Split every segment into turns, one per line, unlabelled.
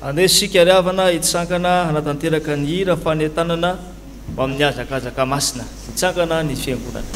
Andeha sika riavana hitsangana hanatanteraka ny hira fanetanana amin'ny azakazaka masina hitsangana ny fiangonana.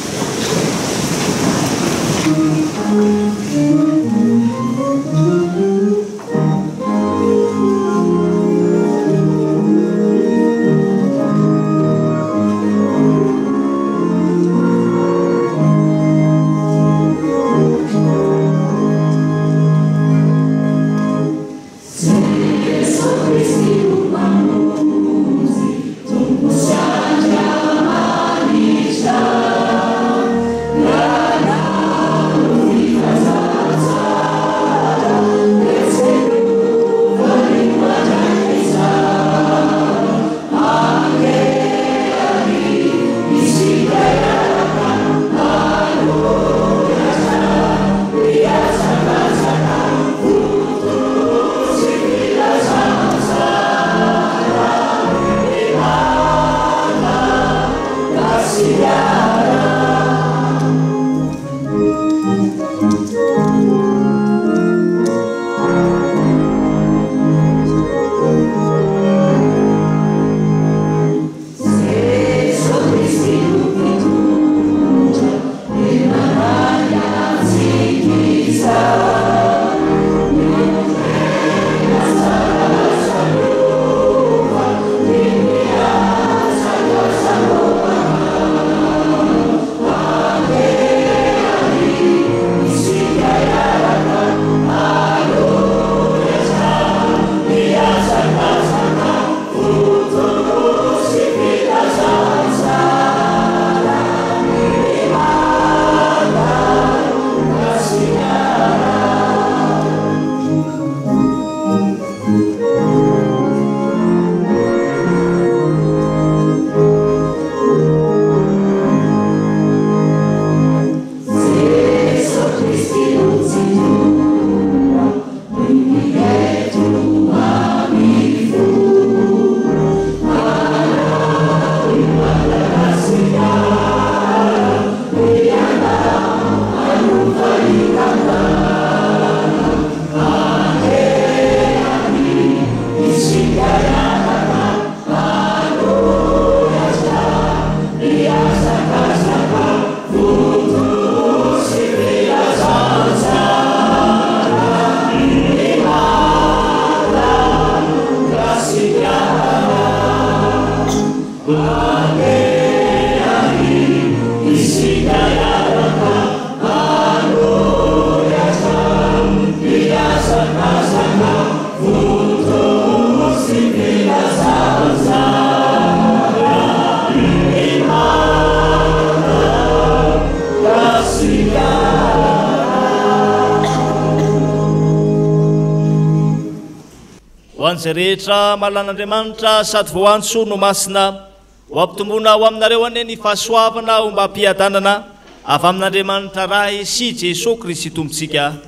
Zay rehetra malan'Andriamanitra sady voantso no masina ho ampitombona ho aminareo ane ny fahasoavana ho mba hampiadanana avy amin'Andriamanitra ray sy Jesosy Kristy tompontsika.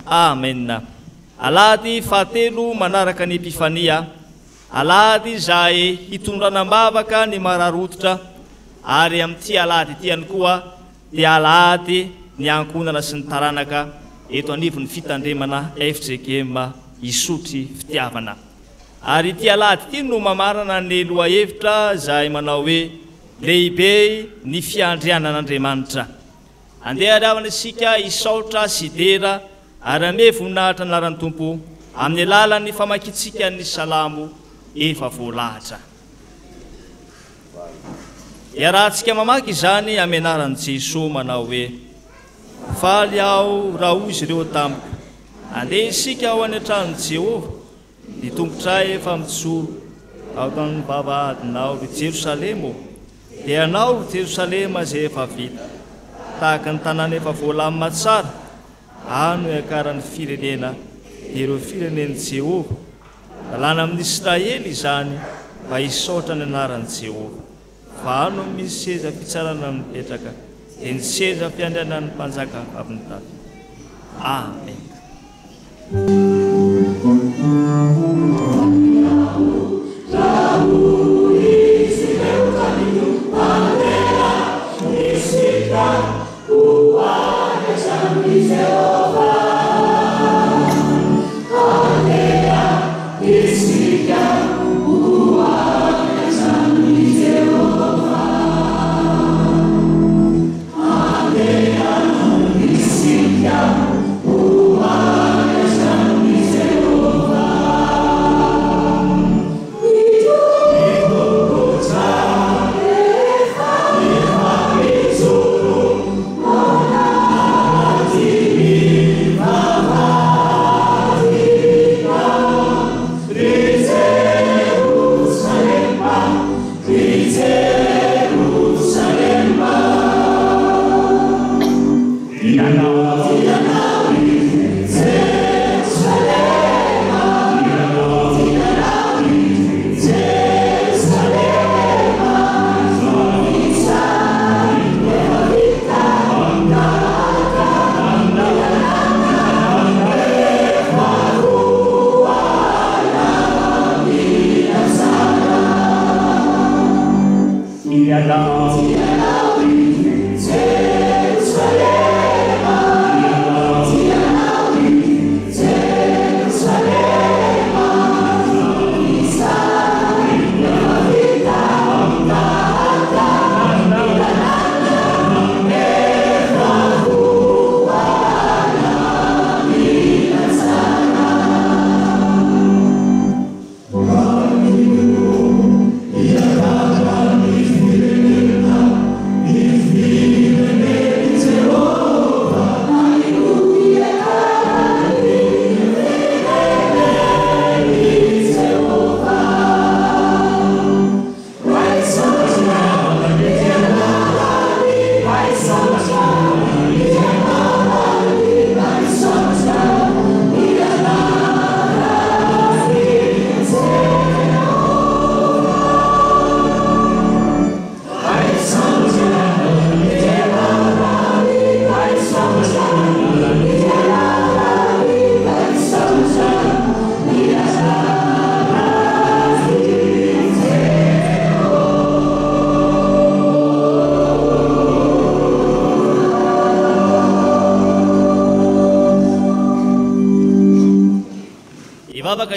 Amen. Alahady fahatelo manaraka ny Epifania, alahady izay hitondranam-bavaka ny mararototra, ary amin'ity alahady ity ihany koa dia alahady ny ankonana sy ny taranaka eto anivon'ny fitandremana FJKM Isotry Fitiavana. Ary ity alahady ity no mamarana ny lohahevitra izay manao hoe lehibe ny fiandrianan'Andriamanitra. Andeha riavana isika isaotra sy dera ary ame voninahitra ny laran'ny Tompo amin'ny alalan'ny famakitsika ny salamo efa voalahatra. Iarahantsika mamaky izany amin'ny anaran'i Jesosy manao hoe faly aho raha hoy izy ireo tamiko, andeha isika ao any an-tranon'i Jehovah, ny tombotray efa mitsoro ao tamin'ny vavahadinao Jerosalema, dia anao Jerosalema izay efa vita tahaka ny tanàna efa voalamina tsara, ano iakaran'ny firenena dia ireo firenen'i Jehovah, lalàna amin'ny Israely izany mba hisaotra ny anaran'i Jehovah. Fa ano misy seza fitsarana mipetraka dia ny seza fiandrianan'ny mpanjaka avy ny Davida. Amen.
Jehovah, Alleluia,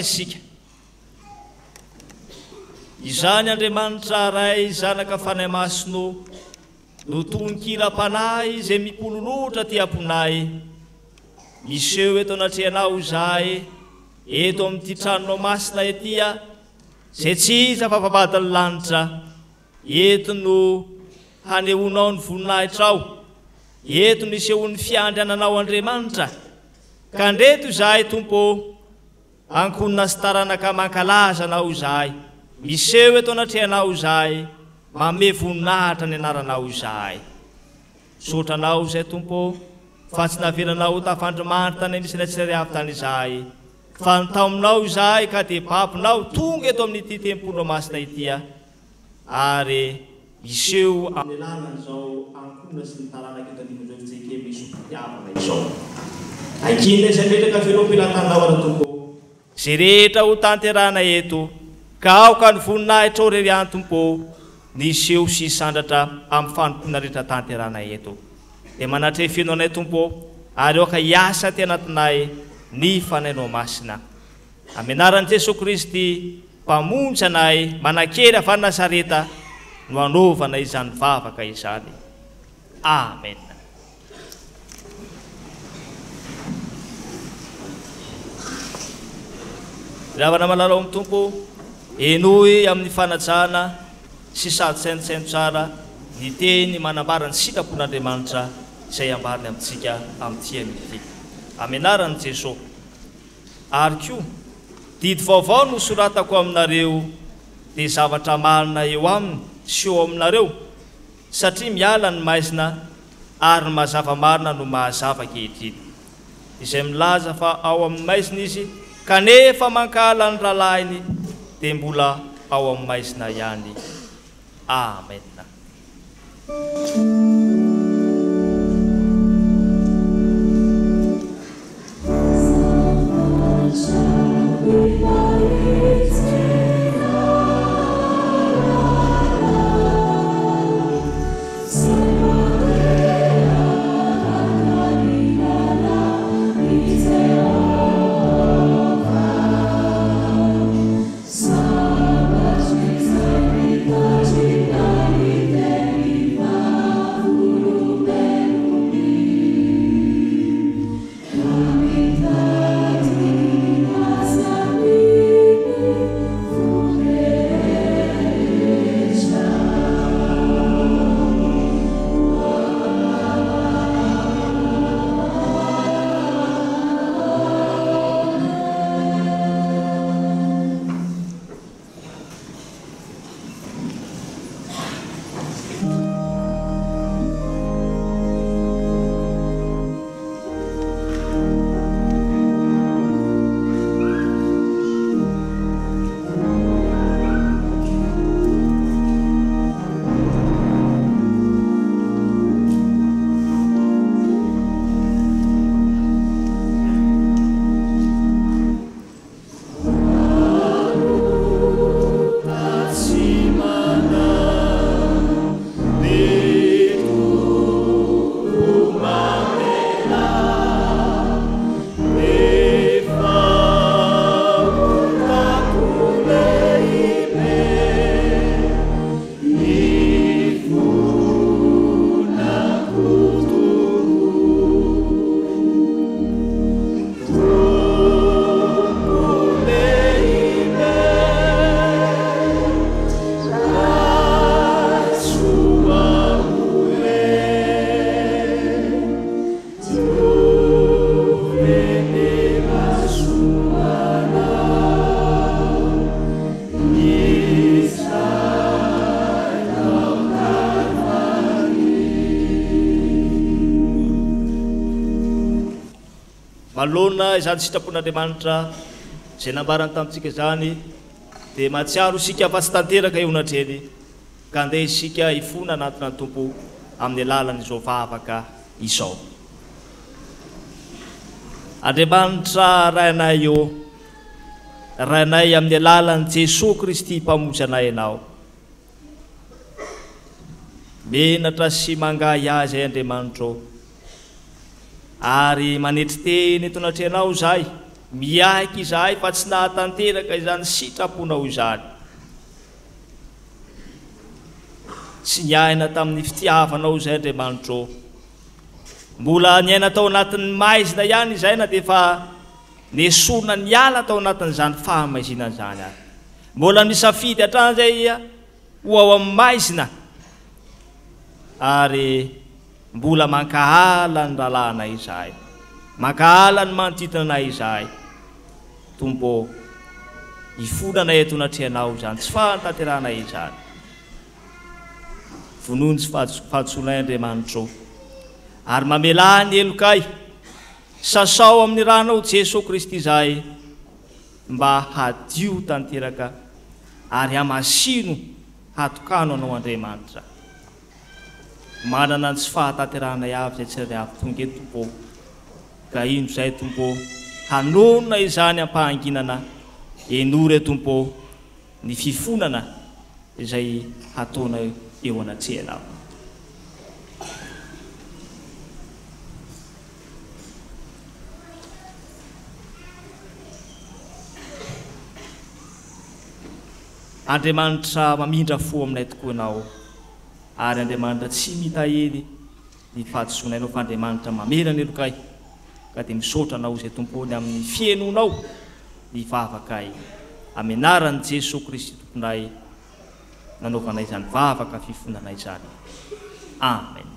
Isika izany Andriamanitra ray zanaka fanay masino no tononkira-panahy izay mipololotra ty amponay miseho eto anatrehanao zahay eto amin'ity tranonao masina etya zay tsy iza fa vavadiny lanitra eto no hanehonao ny voninahitrao eto no isehon'ny fiandriananao Andriamanitra ka ndreto zahay Tompo ankonina sy taranaka mankalaza anao zahay miseho eto anatrehanao zahay mame voninahitra ny anaranao zahay sotranao zay Tompo fa tsy navelanao tafandrimanitra tany misy natsirary avy tany zahay fa nitaominao zahay ka de papinao tonga eto amin'ity temponao masina itya ary miseho amin'ny alalan'izao ankonina sy ny taranaka eto anivon'izao fitsike misy fitiavana izao ankina izay metraka velom-pilatanao ara Tompo zay rehetra ho tanterana eto ka aoka ny voninahitra rery Tompo niseho sy sandratra amin'ny fanompona rehetra tanterana eto dia manatrefenao anay Tompo ary aoka hiasa ty anatinay ny fanainao masina amin'ny anaran'i Jesosy Kristy mpamonjy anay manankely avy any Nazareta no anaovana izany vavaka izany. Amen. Ravana malalao amin'ny Tompo enoy amin'ny fanajana sy sady saintsaino tsara ny teny manambara ny sitrapon'Andriamanitra izay ambariny amintsika amin'ity an'ity amin'ny anaran'i Jesosy. Ary koa didy vaovao no soratako aminareo dia zavatra marina eo aminy sy eo aminareo satria miala ny maizina ary ny mazava marina no mahazava ankehitriny izay milaza fa ao amin'ny maizina izy kanefa mankala ny ralahiny dia mbola ao amin'ny maizina ihany. Amen. valona izany sitrapon'Andriamanitra zay nambarany tamintsika izany dia mahatsiaro isika fa tsy tanteraka ionatreny ka andeha isika ifona anatina ny tompo amin'ny alalan'izao vavaka izao. Andriamanitra rainay eo, rainay amin'ny alalan'i Jesosy Kristy mpamonjy anay ianao. Menatra sy mangay azy ay Andriamanitra ary manetry teny eto anatrehanao izahay, miaiky izahay fa tsy nahatanteraka izany sitraponao izany. Tsy niaina tamin'ny fitiavanao izay Andriamanitra, mbola niaina tao anatin'ny maizina ihany izay na dia fa nesorona niala tao anatin'izany fahamaizina izany ary. Mbola nisafidy hatrany izay ho ao amin'ny maizina ary mbola mankahala ny rahalànay izahay, mankahala ny manodidina anay izahay. Tompo, ifonanay eto anatrehanao izany, tsy fahantanteranay izany. Vonoiny sy fahatsolay Andriamanitra ary mamela ny elokay sasao amin'ny ranao Jesosy Kristy izahay mba hadio tanteraka ary hamasino hatokano anao Andriamanitra. Manana ny tsy fahatanteranay avy zay tsy ray avy tonga eto Tompo, ka ino izay Tompo, hanonona izany ampahanginana enory Tompo ny fifonana izay hataona eo anatrehanao. Andriamanitra mamindra fo aminay tokoa ianao, ary Andriamanitra tsy mitahely ny fahadisonainao fa Andriamanitra mamela ny elokay, ka dia misaotra anao izay tompony amin'ny fiainonao ny vavakay. Amin'ny anaran'i Jesosy Kristy tomponay nanaovanay izany vavaka fifonanay izany. Amen.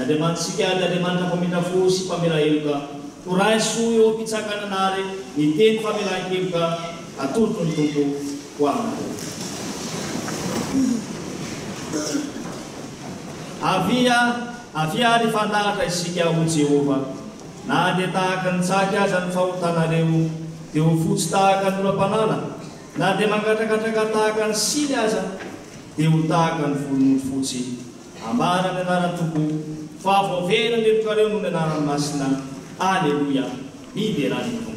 Andriamantsika Andriamanitra mpamindra fo sy mpamela heloka, toraiso eo am-pitsakananary ny teny famelan-keloka atolotra ny Tompo ho amiko. Avia ny fandahatra isika ho Jehova, na dia tahaka ny tsaky aza ny fahotanareo dia ho fotsy tahaka ny oram-panala, na dia mangatrakatraka tahaka ny sily aza dia ho tahaka ny volony fotsy. Ambara ny anarany Tompo, fa voavena ny elokareo noho ny anarany masina. Aleluia, miderany Tompo.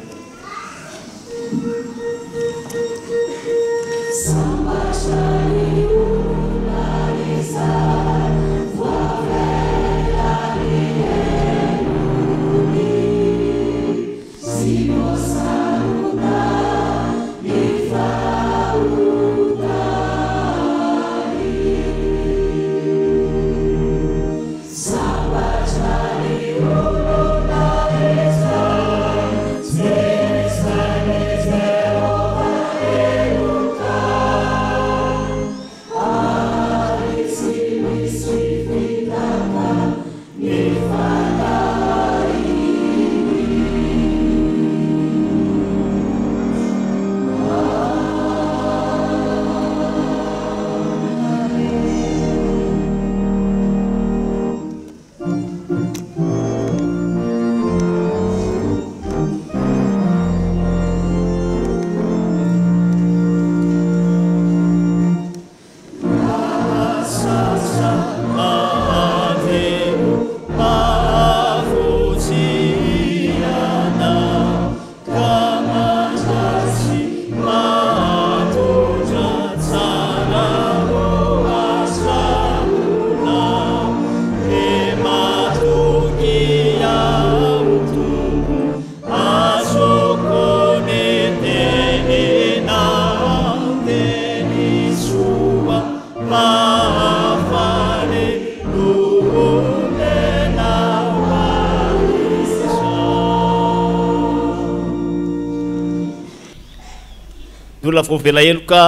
olona voavelaheloka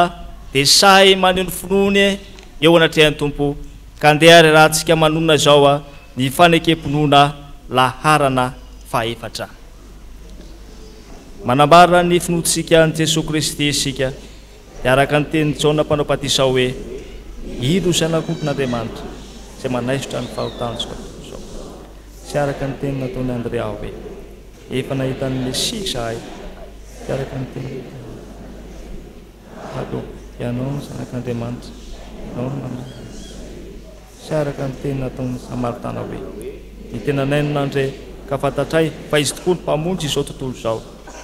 dia say maneho ny finoany eo anatrehan'ny tompo ka andeha ary raha antsika manonona zao a ny fanekemponona laharana faefatra manambara ny finoantsika ny Jesosy Kristy isika dia araka ny tenin'ny Jaona mpanao batisa hoe ido zanak'Andriamanitra izay manaisotra ny fahotanjika zao sy araka ny teny nataony Andrea hoe efa nahitany Mesia zahay sy araka ny teny alo ianao zanak'Andriamanitra ianao sy araka ny teny nataony Samaritana hoe ny tena nainonandre ka fantatray fa izy tokoa ny mpamonjy izao tontolo zao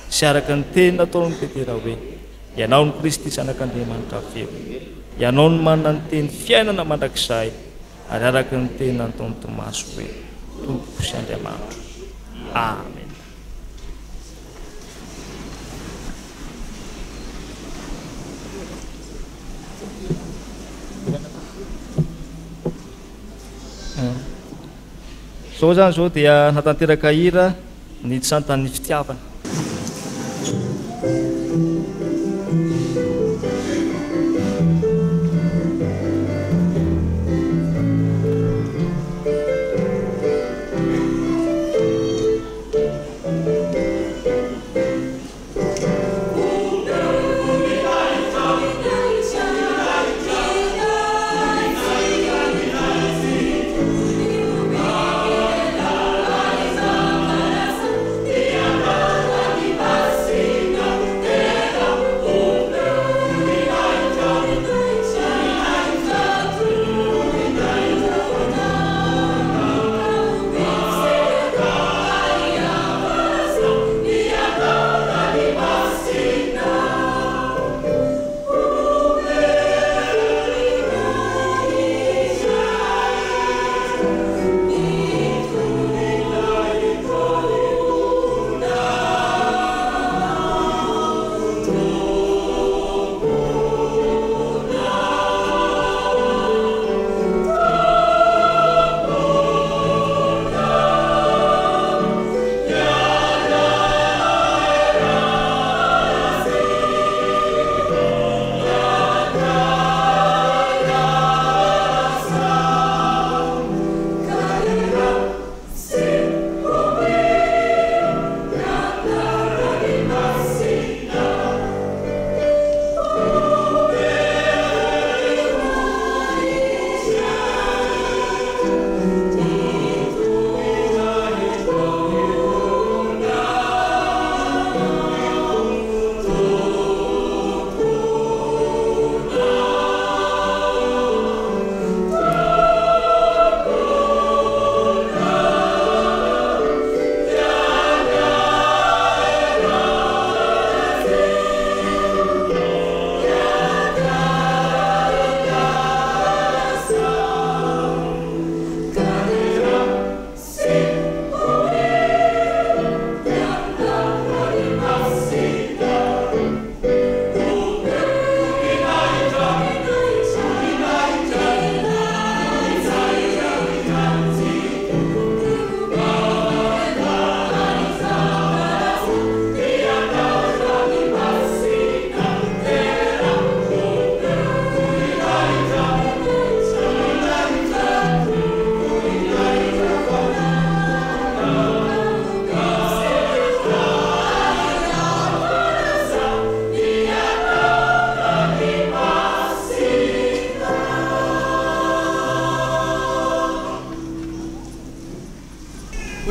sy araka ny teny nataony Petera hoe ianao ny Kristy zanak'Andriamanitra feo ianao ny manana ny teny fiainana mandrakizay ary araka ny teny nataony Tomasy hoe Tompo sy Andriamanitra. Amen. Zao zany zao dia natanteraka hira ny santan'ny fitiavana.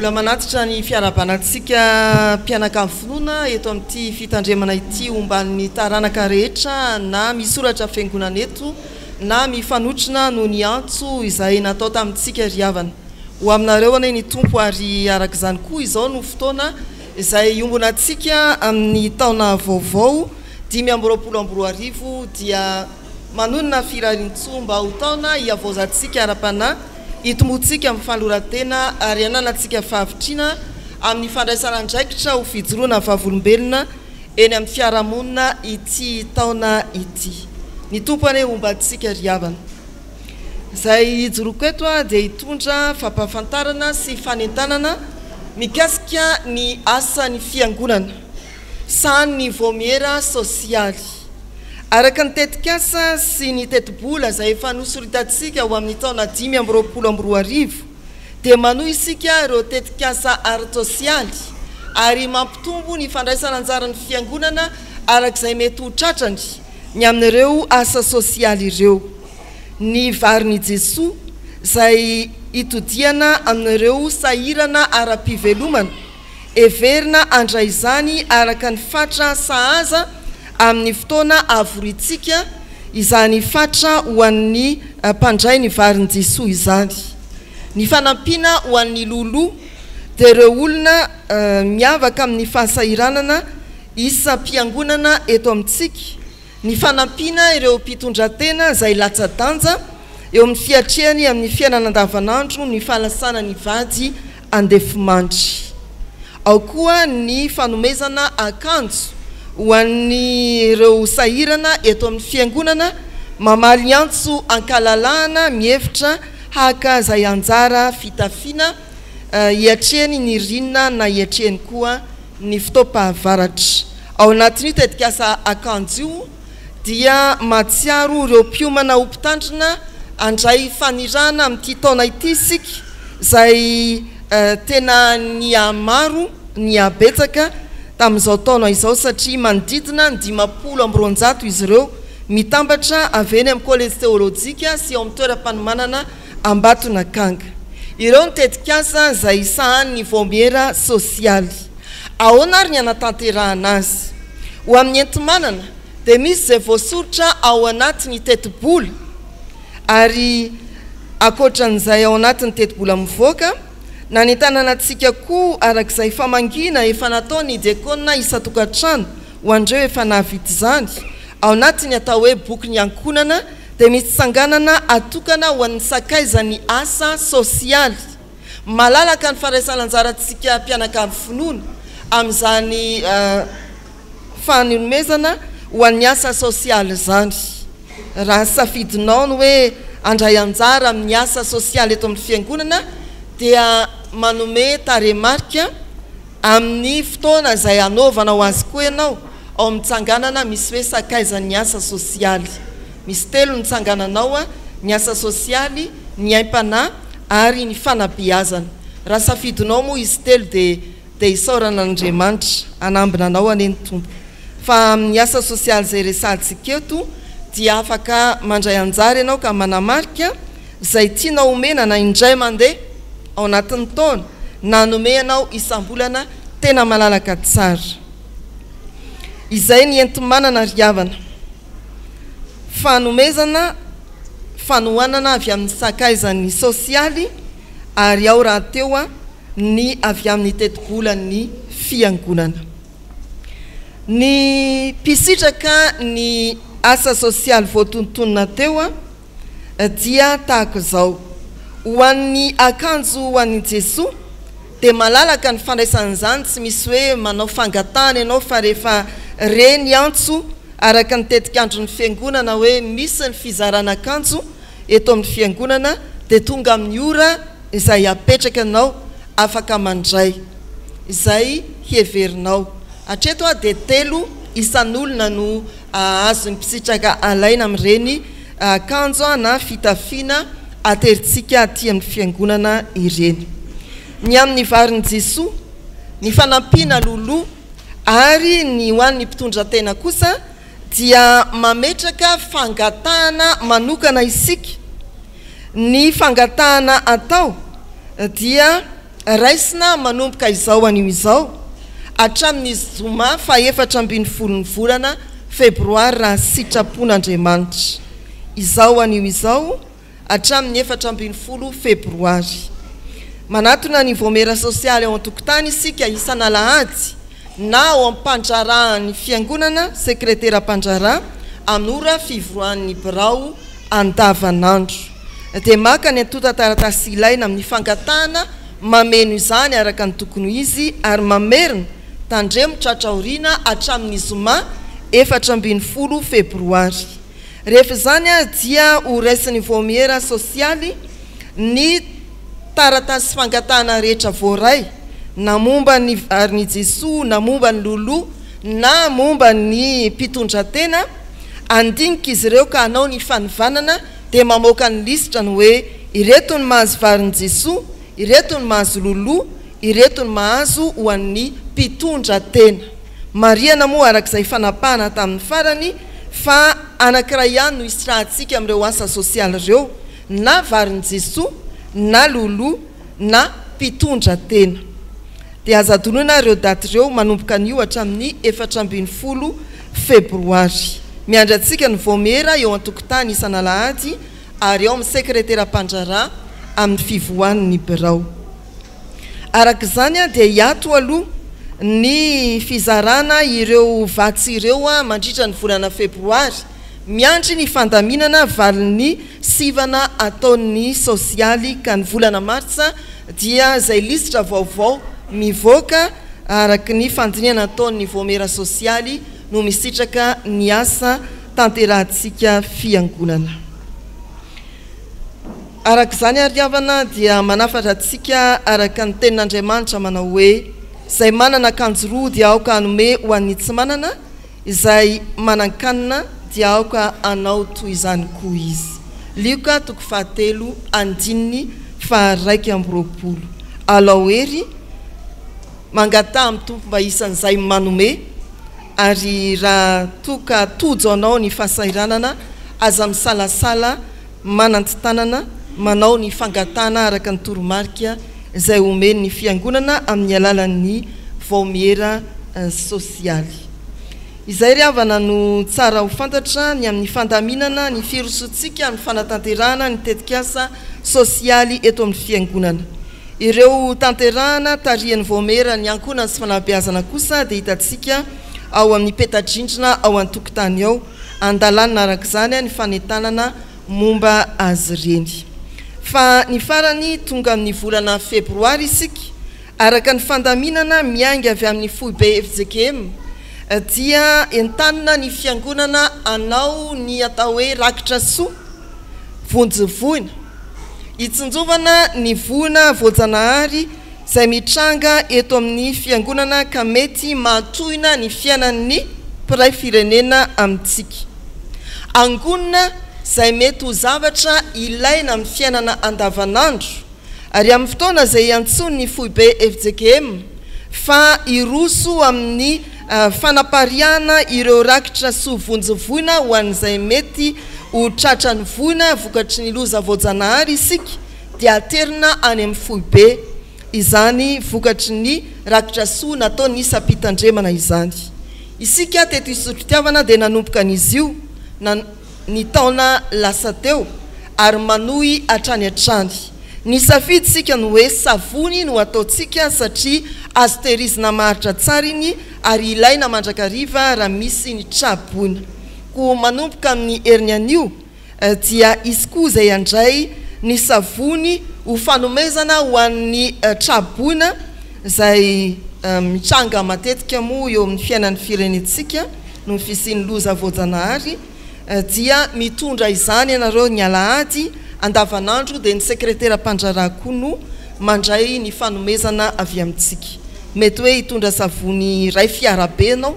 Mbola manatitra ny fiarabanantsika mpianaka amin'ny finoana eto amin'ity fitandremana ity omban'ny taranaka rehetra na misoratra fiangonana eto na mifanotrina no ny antso izay natao tamintsika riavana ho aminareo ane ny tompo ary araka izany koa izao no fotoana izay ombonantsika amin'ny taona vaovao 2024 dia manonona firarintso mba ho taona iavozantsika ara-panahy itomotsika amin'ny fanoratena ary ananantsika fahavitrina amin'ny fandraisana andraikitra ho fijoroana vavolombelona eny amin'ny fiarahamonina ity taona ity. Ny tompo ane ombantsika riavana. Zay ijoroko eto dia hitondra fampahafantarana sy fanentanana mikasika ny asan'ny fiangonana, sahan'ny vomiera sosialy araka ny tetikasa sy ny tetibola zay efa nosoritantsika ho amin'ny taona 5 dia manohy isika ireo tetikasa ara-tsosialy ary mampitombo ny fandraisana anjaran'ny fiangonana arak'izay mety ho tratrany ny amin'ireo asa sosialy ireo. Ny varin'i Jesoa zay itodiana amin'ireo sahirana ara-pivelomana everina andray izany araka ny fatra sahaza amin'ny fotoana avoritsika izany fatra ho an'ny mpandray ny varin'i Jesoa izany. Ny fanampiana ho an'ny lolo dia ireo olona miavaka amin'ny fahasahiranana isa-piangonana eto amintsika. Ny fanampiana ireo mpitondran-tena zay latsa-danja eo amin'ny fiatrehany amin'ny fiainana andavanandro ny fahalasana ny vady andefimandry. Ao koa ny fanomezana akanjo ho an'ny ireo sahirana eto amin'ny fiangonana mamaly antso ankalalahana mihevitra haka zay anjara fitafiana hiatrehany ny rinina na hiatrehany koa ny fotoam-pahavaratra. Ao anatin'io tetikasa akanjo io dia matsiaro ireo mpiomana ho mpitandrina andray fanirana amin'ity taona ity isika zay tena ny amaro ny abetsaka tamin'izao taona izao satria manodidina ny 520 izy ireo mitambatra avy eny amin'ny collège théologique sy ao amin'ny toeram-panomanana Ambatonakanga. Ireo ny tetikasa zay sahan'ny vomiera sosialy. Ahoana ary ny anatanterahana azy? Ho amin'ny entimanana dia misy zay voasoritra ao anatin'ny tetibola ary akoatran'izay ao anatin'ny tetibola mivoaka na ny tanànatsika koa arak'izay famangina efa nataony diakona isa-tokantrano ho andreo efa nahavita izany ao anatin'ny atao hoe boky ny ankonana dia misy tsanganana atokana ho an'ny sakaizany asa sosialy. Malalaka ny faraisana anjarantsika mpianakavy finoana amin'izany fanomezana ho an'ny asa sosialy zany. Raha safidinao ny hoe andray anjara amin'ny asa sosialy eto amin'ny fiangonana dia manome taremarika amin'ny fotoana zay anaovana ho azy koa ianao ao amin'ny tsanganana misy hoe sakaizan'ny asa sosialy. Misy 3 ny tsangananao ny asa sosialy, ny aim-panahy ary ny fanabeazana. Raha safidinao moa izy 3 dia isaorana Andriamanitra anambina anao aneny tompo. Fa amin'ny asa sosialy zay resantsika eto dia afaka mandray anjara ianao ka manamarika zay tianao omena na indray mandeha ao anatin'ny taona na nome anao isam-bolana tena malalaka tsara. Izay ny enti-manana riavana. Fanomezana fanohanana avy amin'ny sakaizan'ny sosialy ary ao raha teo ny avy amin'ny tetibola ny fiangonana. Ny mpisitraka ny asa sosialy voatontonona teo dia tahaka izao. Ho an'ny akanjo ho an'i Jesoa dia malalaka ny fandraisan'izany, tsy misy hoe manao fangatana ianao fa rehefa reny antso araka ny tetikandro ny fiangonana hoe misy ny fizarana akanjo eto amin'ny fiangonana dia tonga amin'ny ora izay apetraka anao afaka mandray izay hieverinao. Hatreto dia 3 isan'olona no azo ny mpisitraka alaina amin'ireny akanjo na fitafiana ateritsika aty amin'ny fiangonana ireny. Ny amin'ny varin'i Jesoa, ny fanampiana lolo ary ny ho an'ny mpitondran-tena kosa dia mametraka fangatahana manokana isika. Ny fangatahana atao dia raisina manomboka izao anio izao hatramin'ny zoma fa 14 ny volana febroary raha sitrapon'Andriamanitra. Izao anio izao hatramin'ny 14 febroary. Manatona ny vomiera sosialy ao an-tokotany isika isana lahady na ao am-pandrarahan'ny fiangonana sekretera mpandrara amin'ny ora fivorohan'ny birao andavanandro. Dia maka ny antota taratasy ilaina amin'ny fangatahana mameno izany araka ny tokony izy ary mamerina tandremo tratraoriana hatramin'ny zoma 14 febroary. Rehefa izany dia ho raisin'ny vomiera sosialy ny taratasy fangatahana rehetra voaray na momba ny varin'i Jesoa na momba ny lolo na momba ny mpitondran-tena andinika izy ireo ka hanao ny fanivanana dia mamoaka ny lisitra ny hoe ireto ny mahazo varin'i Jesoa, ireto ny mahazo loloa, ireto ny mahazo ho an'ny mpitondra tena. Mariana moa arak'izay fanapahana tamin'ny farany fa anankiray ihany no isirahantsika amin'ireo asa sosialy ireo, na varin'i Jesoa, na loloa, na mpitondra tena. Dia aza adonona ireo daty ireo manomboka ny ohatra amin'ny 14 febroary. Miandratsika ny voamera eo an-tokotany isan'alahady ary eo amin'ny sekretera mpandrara amin'ny fivoan'ny birao. Arak'izany dia hiato aloha ny fizarana ireo vatsy ireo mandritra ny volana febroary, miandry ny fandaminana valin'ny sivana ataon'ny sosialy ka ny volana martsa dia izay lisitra vaovao mivoaka araky ny fandiniana ataon'ny voamera sosialy no misitraka ny asa tanterahantsika fiangonana. Arak'izany ariavana dia manafatra antsika araka ny tenin'Andriamanitra manao hoe izay manana akanjo roa dia aoka hanome ho an'ny tsy manana, izay manan-kanina dia aoka hanao toy izany koa izy. Lioka 7:2 alao hery mangata amin'ny tompo mba isan'izay manome, ary raha toka tojo anao ny fahasairanana aza misalasala manantitanana manao ny fangatana araka ny toromarika izay omeny ny fiangonana amin'ny alalan'ny voamera sosialy. Izay ry havana no tsara ho fantatra ny amin'ny fandaminana ny firosotsika amin'ny fanatanterahana ny tetikasa sosialy eto amin'ny fiangonana. Ireo tanterahana tarihan'ny voamera ny ankonana sy fanabeazana kosa dia hitantsika ao amin'ny petadrindrina ao an-tokotany ao, andalanina arak'izany ny fanentanana momba azy ireny. Fa ny farany tonga amin'ny volana febroary isika, araka ny fandaminana miainga avy amin'ny foibe FJKM dia entanina ny fiangonana anao ny atao hoe rakitra soa vonjivoina, hitsinjovana ny voana voajanahary izay mitranga eto amin'ny fiangonana ka mety mahatohina ny fiainan'ny mpiray firenena amintsika. Angonina izay mety ho zavatra ilaina amin'ny fiainana andavanandro, ary amin'ny fotoana izay antsony ny foibe FJKM fa iroso amin'ny fanapariana ireo rakitra soa vonjivoina ho an'izay mety ho tratra ny voina vokatry ny loza voajanahary isika, dia aterina any amin'ny foibe izany vokatry ny rakitra soa natao ny isam-pitandremana izany. Isika teto isotrotiavana dia nanomboka an'izy io ny taona lasa teo ary manohy hatrany hatrany. Ny safiditsika no hoe savony no ataontsika satria azo tehirizina maharitra tsara iny ary ilaina mandrakariva raha misy ny traboina. Ko manomboka amin'ny herin'ny anio dia izy koa izay handray ny savony ho fanomezana ho an'ny traboina izay mitranga matetika moa eo amin'ny fiainan'ny firenentsika no fisian'ny loza voajanahary, dia mitondra izany ianareo ny alahady andavanandro dia ny sekretera mpandrara koa no mandray ny fanomezana avy amintsika. Mety hoe hitondra savony ray fiarabe ianao,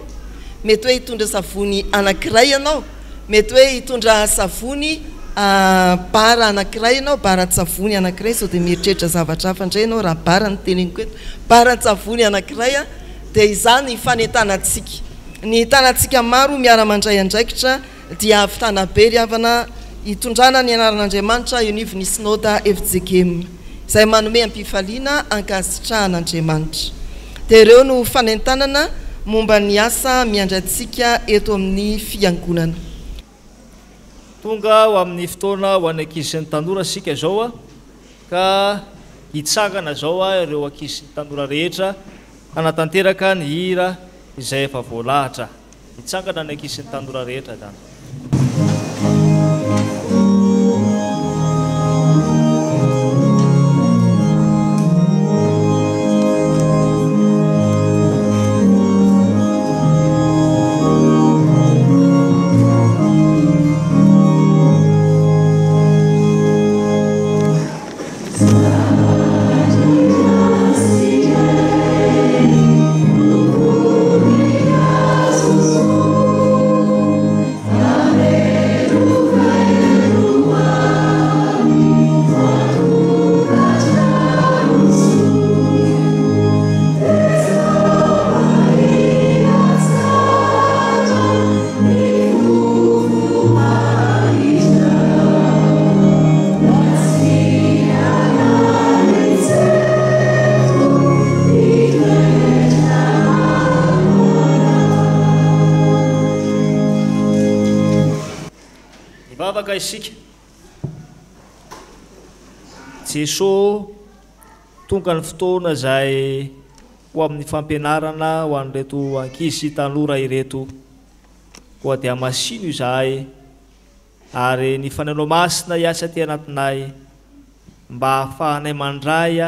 mety hoe hitondra savony anankiray ianao, mety hoe hitondra savony bara anankiray ianao, baran-tsavony anankiray, sao dia mieritreritra zavatra hafa indray ianao raha bara ny teneniko eto, baran-tsavony anankiray dia izany ny fanentanantsika. Ny tanantsika maro miara-mandray andraikitra dia avitana be ry havana hitondrana ny anaran'Andriamanitra ianivon'ny synoda FJKM izay manome ampifaliana ankasitrahan'Andriamanitra. Dia ireo no fanentanana momba ny asa miandratsika eto amin'ny fiangonana.
Tonga ho amin'ny fotoana ho an'ny ankizy sy ny tanora sika zao ka hitsangana zao ireo ankizy sy ny tanora rehetra hanatanteraka ny hira izay efa voalahatra. Hitsangana ny ankizy sy ny tanora rehetra zany.
Yeah.
ivavaka isika Jesosy tonga ny fotoana izay ho amin'ny fampianarana ho an'ireto ankizy tanora ireto koa dia masino izahay ary ny fananao masina hiasa ty anatinay mba hahafahanay mandray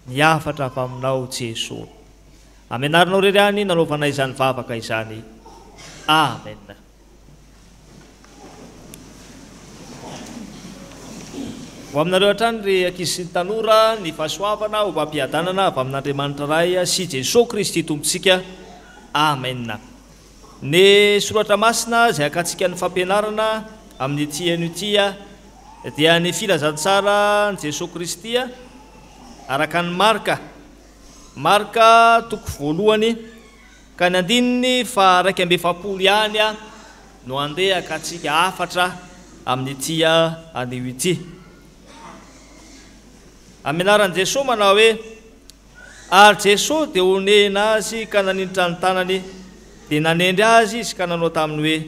ny hafatra avy aminao Jesosy. Amenarinao rery any nanaovanay izany vavaka izany. Amen. Ho aminareo hatrany ry ankizy sy ny tanora ny fahasoavana ho mampiadanana avy amin'Andriamanitra ray sy Jesosy Kristy tompontsika. Amen. Ny soratra masina izay akantsika ny fampianarana amin'ny tia an'ity dia ny filazantsara ny Jesosy Kristy araka ny Marka toko voalohany ka ny andininy fa 1:7 ihany no andeha akantsika afatra amin'ny tia anio ity. Amenaran'i Jesosy manao hoe ary Jesosy dia onena azy ka nanindra ny tanany dia nanendry azy izy ka nanao taminy hoe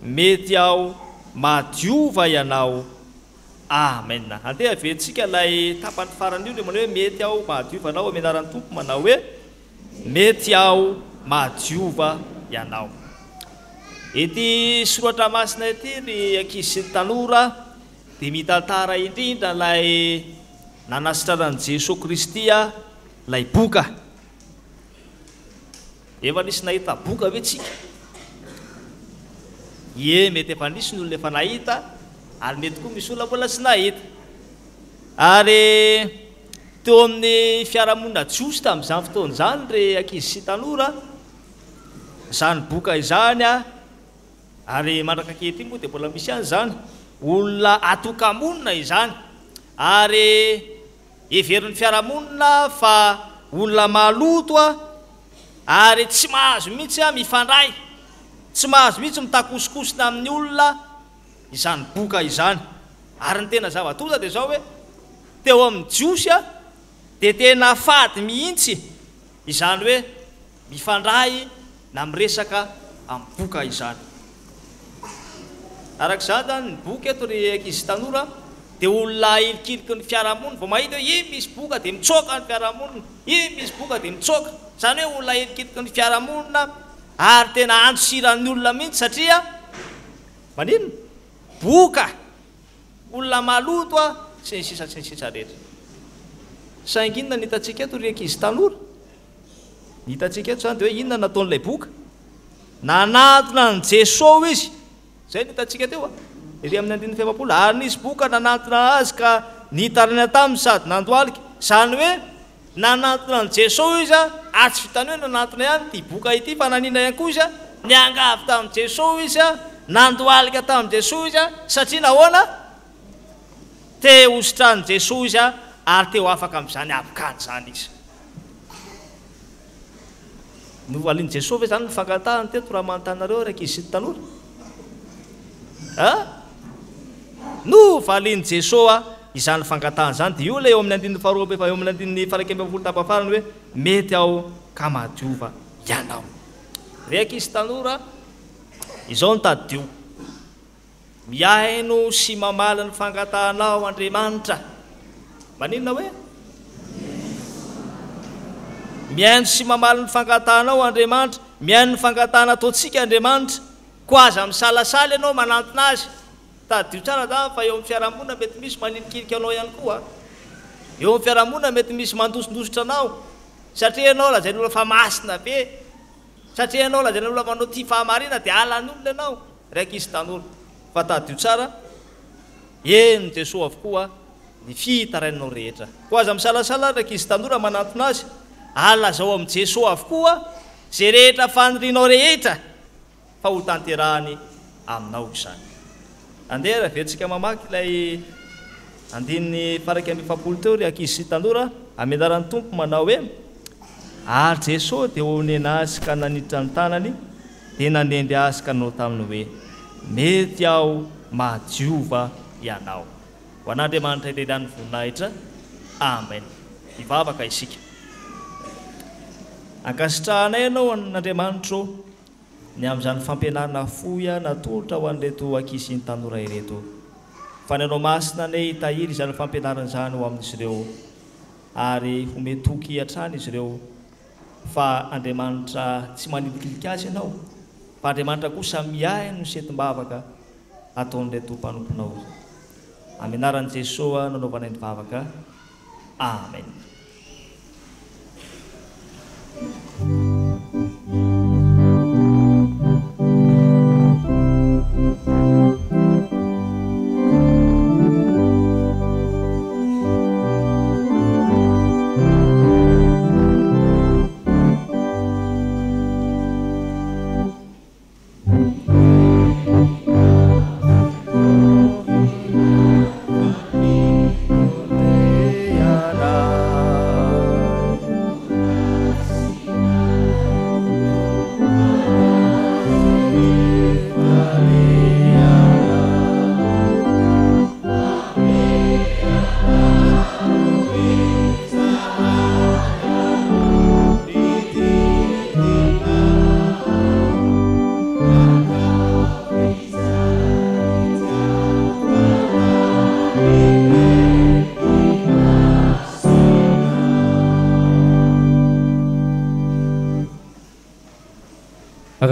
mety aho madiova ianao. Amen. Andeha aventsika ilay tapany farany io manao hoe mety aho madiova ianao. Amenaran'ny Tompo manao hoe mety aho madiova ianao. Ity soratra masina ity ny ankizy sy ny tanora dia mitantara indrindra ilay nanasitraran'i Jesosy Kristy lay boka. Efa nisy nahita boka ve tsika? Mety efa nisy ny olona efa nahita ary mety koa misy olona mbola tsy nahita. Ary teo amin'ny fiarahamonina jiosy tamin'izany fotoana izany ry ankizy sy tanora izany boka izany ary mandraka ankehitriny moa dia mbola misy ihany izany olona atokamonina izany ary heverin'ny fiarahamonina fa olona maloto ary tsy mahazo mihitsy mifandray, tsy mahazo mihitsy mitakosokosona amin'ny olona izany boka izany. Ary ny tena zava-tonta dia zao hoe teo amin'ny jiosy dia tena fady mihitsy izany hoe mifandray na miresaka amin'ny boka izany. Arak'izany zany ny boka eto ry ankizy tanora dia olona ilikiliky ny fiarahamonina vao mahita hoe misy boka dia mitsoaka ny fiarahamonina, misy boka dia mitsoaka. Izany hoe olona ilikiliky ny fiarahamonina ary tena andosiran'ny olona mihitsy satria maninona? Boka, olona maloto sy ny sisa rehetra. Saingy inona ny hitantsika eto ry ankizy tanora? Ny hitantsika eto zany dia hoe inona nataon'ilay boka? Nanatona ny Jesosy izy. Zay ny hitantsika teo ry amin'ny 7 ary nisy boka nanatona azy ka nitarana taminy sady nandoalika. Izany hoe nanatona ny Jesosy izy tsy vitany hoe nanatona ihany ty boka ity fa nanina ihany koa izy niangavy tamin'i Jesosy izy nandoalika tamin'i Jesosy izy satria nahoana? Te hositranin'i Jesosy izy ary teo afaka amin'izany abokany izany izy. Novalian'i Jesosy izany ny fangatahany teto raha manontany ry ankizy sy ny tanora. Novalian'i Jesosy izany fangatahany izany dia io ilay eo amin'ny 2 eo amin'ny 1:7 tapafarany hoe mety aho ka madiova ianao. Ry ankizy tanora, izao ny tadio miaino sy mamaly ny fangatahanao Andriamanitra. Maninona hoe? Miaino sy mamaly ny fangatahanao Andriamanitra, miaino ny fangatahana ataontsika Andriamanitra. Ko aza misalasala ianao manantona azy. Tadio tsara zany fa eo amin'ny fiarahamonina mety misy maninikiniky anao ihany koa. Eo amin'ny fiarahamonina mety misy mandosondositra anao satria ianao lazain'ny olona fa masina be, satria ianao lazain'ny olona manao tia fahamarina dia halan'ny olona ianao. Ry ankizy tanora, fa tadio tsara eny Jesosy avokoa ny fitarainao rehetra. Ko aza misalasala ry ankizy tanora manantona azy, alazao amin'ny Jesosy avokoa zay rehetra fanirianao rehetra fa ho tanterahany aminao izany. Andeha raventsika mamaky ilay 1:7 teo ry ankizy sy tanora. Amenaran'ny Tompo manao hoe ary Jesosy dia onena azy ka naniditra ny tanany dia nanendry azy ka nanao taminy hoe mety aho madiova ianao. Ho an'Andriamanitra ilay voninahitra. Amen. Ivavaka isika. Ankasitrahanay ianao an'Andriamanitra ny amin'izany fampianarana fohy natolotra ho an'ireto ankizy sy ny tanora ireto. fa nanao masina ne hitahiry izany fampianaran'izany ho amin'izy ireo ary hometoky hatrany izy ireo fa Andriamanitra tsy manilikilik azy ianao fa Andriamanitra kosa miahy no setim-bavaka ataon'ilay tompanonkonao amin'ny anaran'i Jesosy nanaovana ny vavaka amen.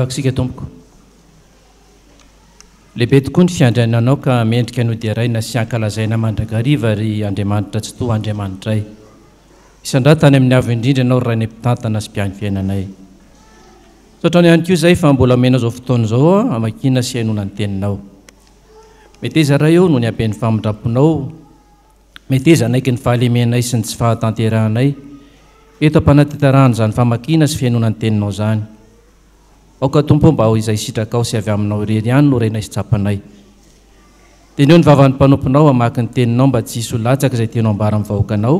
Sika tompoko lehibe tokoa ny fiandriananao ka mendrika no dia raina sy ankalazaina mandrakariva ry Andriamanitra tsy toa Andriamanitray isandratany amin'ny avo indrindra ianao ray ny mpitantana sy mpiany fiainanay sotrany ihany koa izay fa mbola mena zao fotoana izao amakina sy hainona ny teninao mety eza ray eo no ny ampen'ny famindraponao mety eza naiky ny fahalemenay sy ny tsy fahatanterahanay eto ampanatitarahan' izany famakina sy fiainona ny teninao zany aoka tompo mba ho izay sitrakao sy avy aminao irery ihany no rainay sy tsapanay teneo ny vavan'ny mpanomponao hamaky ny teninao mba tsy hisy ho latsaka izay tenao ambara amin'ny vahoakanao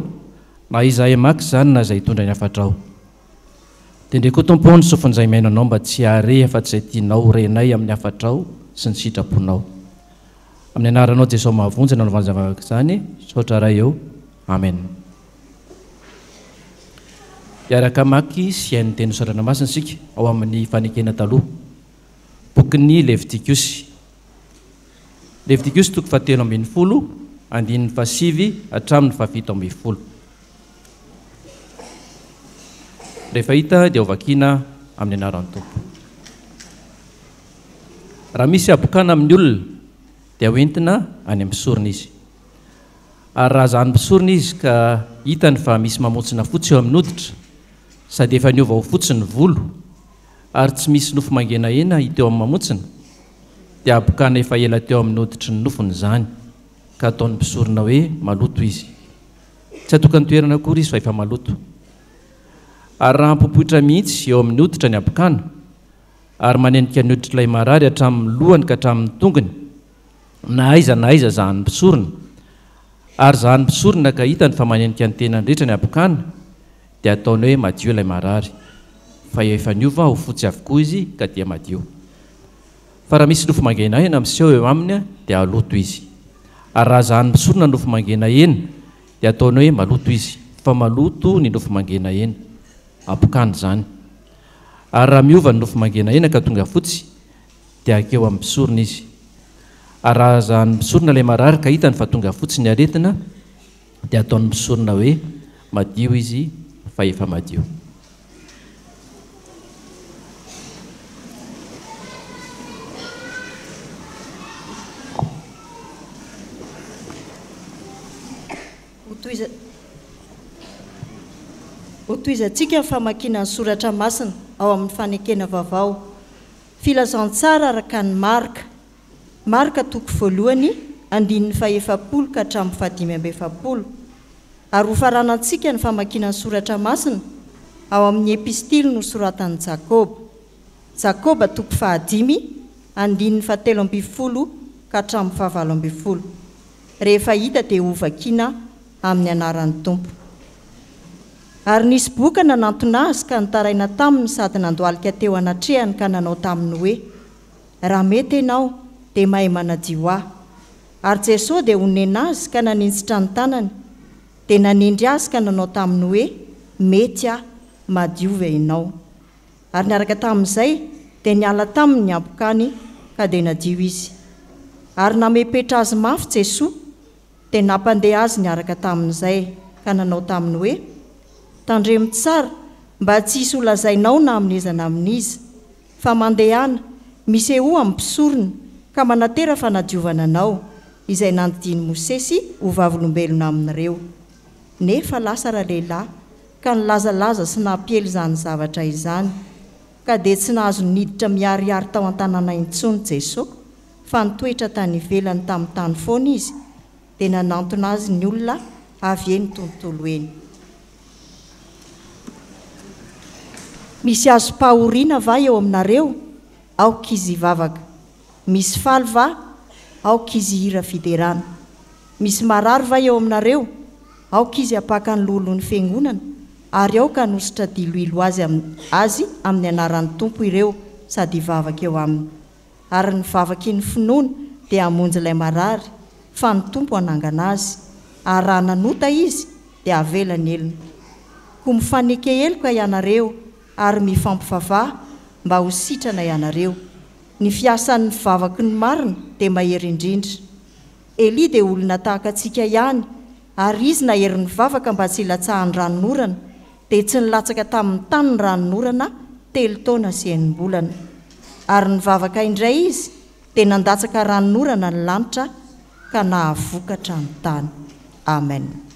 na izahay hamaky izany na izay hitondra ny afatrao tendre koa tompo ny sofon'izay mainanao mba tsy hare afa-tsy izay tianao renay amin'ny afatrao sy ny sitraponao amin'ny anaranao Jesosy mahavonjy nanovany zavaka izany sotra ray eo amen. Iaraka maky sy hain'ny teny soarana masina sika ao amin'ny fanekena taloha bokin'ny Levitikosy Levitikosy toko 7:10 andininy 7 hatramin'ny 7:10 rehefa hita dia ho vakiana amin'ny anaran'ny tompo. Raha misy abokana amin'ny olona dia hoentina any amin'ny sorona izy ary raha zany mpisorona izy ka hitany fa misy mamotsina fotsy eo amin'ny hoditra sady efa niova ho fotsy ny volo ary tsy misy nofo mangena ena hita eo amin'ny mamotsina dia abokana efa ela teo amin'ny hoditry ny nofony izany ka ataon'ny mpisorona hoe maloto izy tsy atokany toerana akory izy fa efa maloto ary raha hampopoitra mihitsy eo amin'ny hoditra ny abokana ary manenika ny hoditra ilay marary hatramin'ny lohany ka hatramin'ny tongony na aiza zany mpisorona ary zany mpisorona ka hitany fa manenika ny tenany rehetra ny abokana dia ataony hoe madio ilay marary fa efa niova ho fotsy avokoa izy ka dia madio fa raha misy nofo mangena ena miseho eo aminy dia aloto izy ary raha zany mpisorona nofo mangena ena dia ataony hoe maloto izy fa maloto ny nofo mangena ena abokany zany ary raha miova ny nofo mangena ena ka tonga fotsy dia akeo amin'ny mpisorona izy ary raha zany mpisorona ilay marary ka hitany fa tonga fotsy ny aretina dia ataony mpisorona hoe madio izy fa efa madio.
Hotoizantsika famakiana ny soratra masina ao amin'ny fanekena vaovao filazantsara araka ny marika toko voalohany andininy 7 ka hatramin'ny 7 ary ho faranantsika ny famakiana ny soratra masina ao amin'ny epistily no soratany Jakoba toko 5 andininy 7 ka hatramin'ny 7 rehefa hita dia ho vakiana amin'ny anaran'ny tompo. Ary nisy boka nanantona azy ka nitaraina taminy sady nandoalika teo anatrehany ka nanao taminy hoe raha mety ianao dia mahay manadio ahy. Ary Jesosy dia onena azy ka nanintsitra ny tanany dia nanindry azy ka nanao taminy hoe mety aho madiova ianao. Ary niaraka tamin'izay dia niala taminy ny abokany ka dia nadio izy. ary namepetra azy mafy Jesoa dia nampandeha azy niaraka tamin'izay ka nanao taminy hoe tandremo tsara mba tsy hisy olazainao na amin'izana amin'izy fa mandehana misy eo amin'ny mpisorona ka manatera fanadiovana anao izay nandidiny Mosesy ho vavolombelona amin'ireo nefa lasa rahalehilahy ka nilazalaza sy nampiely izany zavatra izany ka dia tsy nahazo niditra miariary tao an-tanàna intsony Jesosy fa nitoetra tany ivelany tamin'ny tany foana izy dia nanantona azy ny olona avy eny tontolo eny. Misy azo pahoriana va eo aminareo? Aoka izy vavaka. Misy faly va? Aoka izy hira fiderana. Misy marary va eo aminareo? Aoka izy apaka ny lolon'ny fiangonana ary aoka hanositra diloilo azy amin'ny anaran'ny tompo ireo sady vavaka eo aminy. Ary ny vavaky ny finoana dia hamonjy ilay marary fa ny tompo hanangana azy ary raha nanota izy dia avelany elona. Ho mifaneke eloka ianareo ary mifampifavaha mba ho sitrana ianareo. Ny fiasan'ny vavaky ny marina dia mahery indrindra. Eli dia olona tahaka antsika ihany ary izy nahery ny vavaka mba tsy hilatsahan'ny ranonorana dia tsy nilatsaka tamin'ny tany ny ranonorana 3 taona sy 9 bolana. Ary ny vavaka indray izy dia nandatsaka ranonorana ny lanitra ka nahavokatra ny tany. Amen.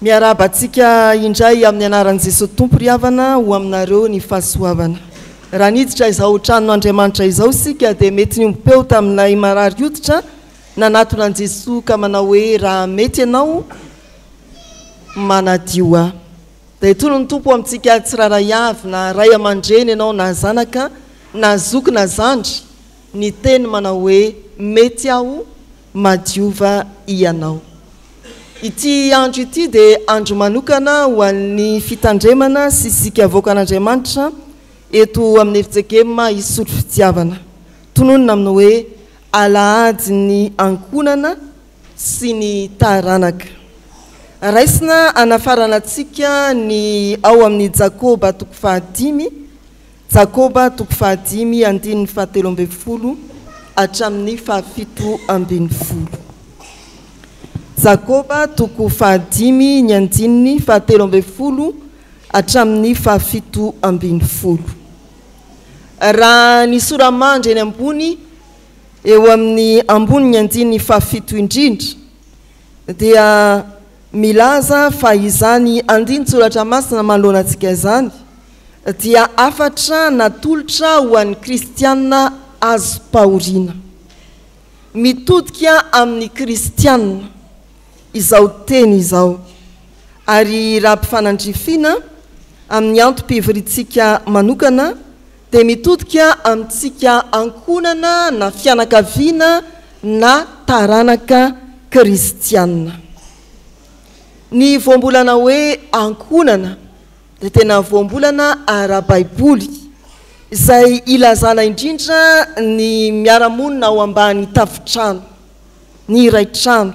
Miarabantsika indray amin'ny anaran'i Jesosy Tompo ry havana ho aminareo ny fahasoavana. Raha niditra izao tranon'Andriamanitra izao sika dia mety niompeo tamin'ilay marary hoditra nanatona an'i Jesosy ka manao hoe raha mety ianao manadio aho. Dia toy ny Tompo amintsika tsiraray avy na ray aman-dreny ianao na zanaka na zoky na zandry ny teny manao hoe mety aho madiova ianao. Ity andro ity dia andro manokana ho an'ny fitandremana sy sika avoakan'Andriamanitra eto amin'ny Efitsekema isotro fitiavana. Tononona amin'ny hoe alahady ny ankonana sy ny taranaka. Raisina anafaranantsika ny ao amin'ny Jakoba 5, Jakoba 5 andininy 17 hatramin'ny 17. Jakoba 5 ny andininy 17 hatramin'ny 17. raha ny soramandry eny ambony eo amin'ny ambony andiny fafito indrindra dia milaza fa izany andiny soratra masina manoloana antsika izany dia afatra natolotra ho an'ny kristianina azo pahoriana mitodika amin'ny kristianina izao teny izao ary raha mpifanandrifiana amin'ny antom-pivorintsika manokana dia mitodika amintsika ankonana na fianakaviana na taranaka kristianina. Ny voambolana hoe ankonana dia tena voambolana ara-baiboly izay ilazana indrindra ny miaramonina ao ambany tafitrano, ny iray trano,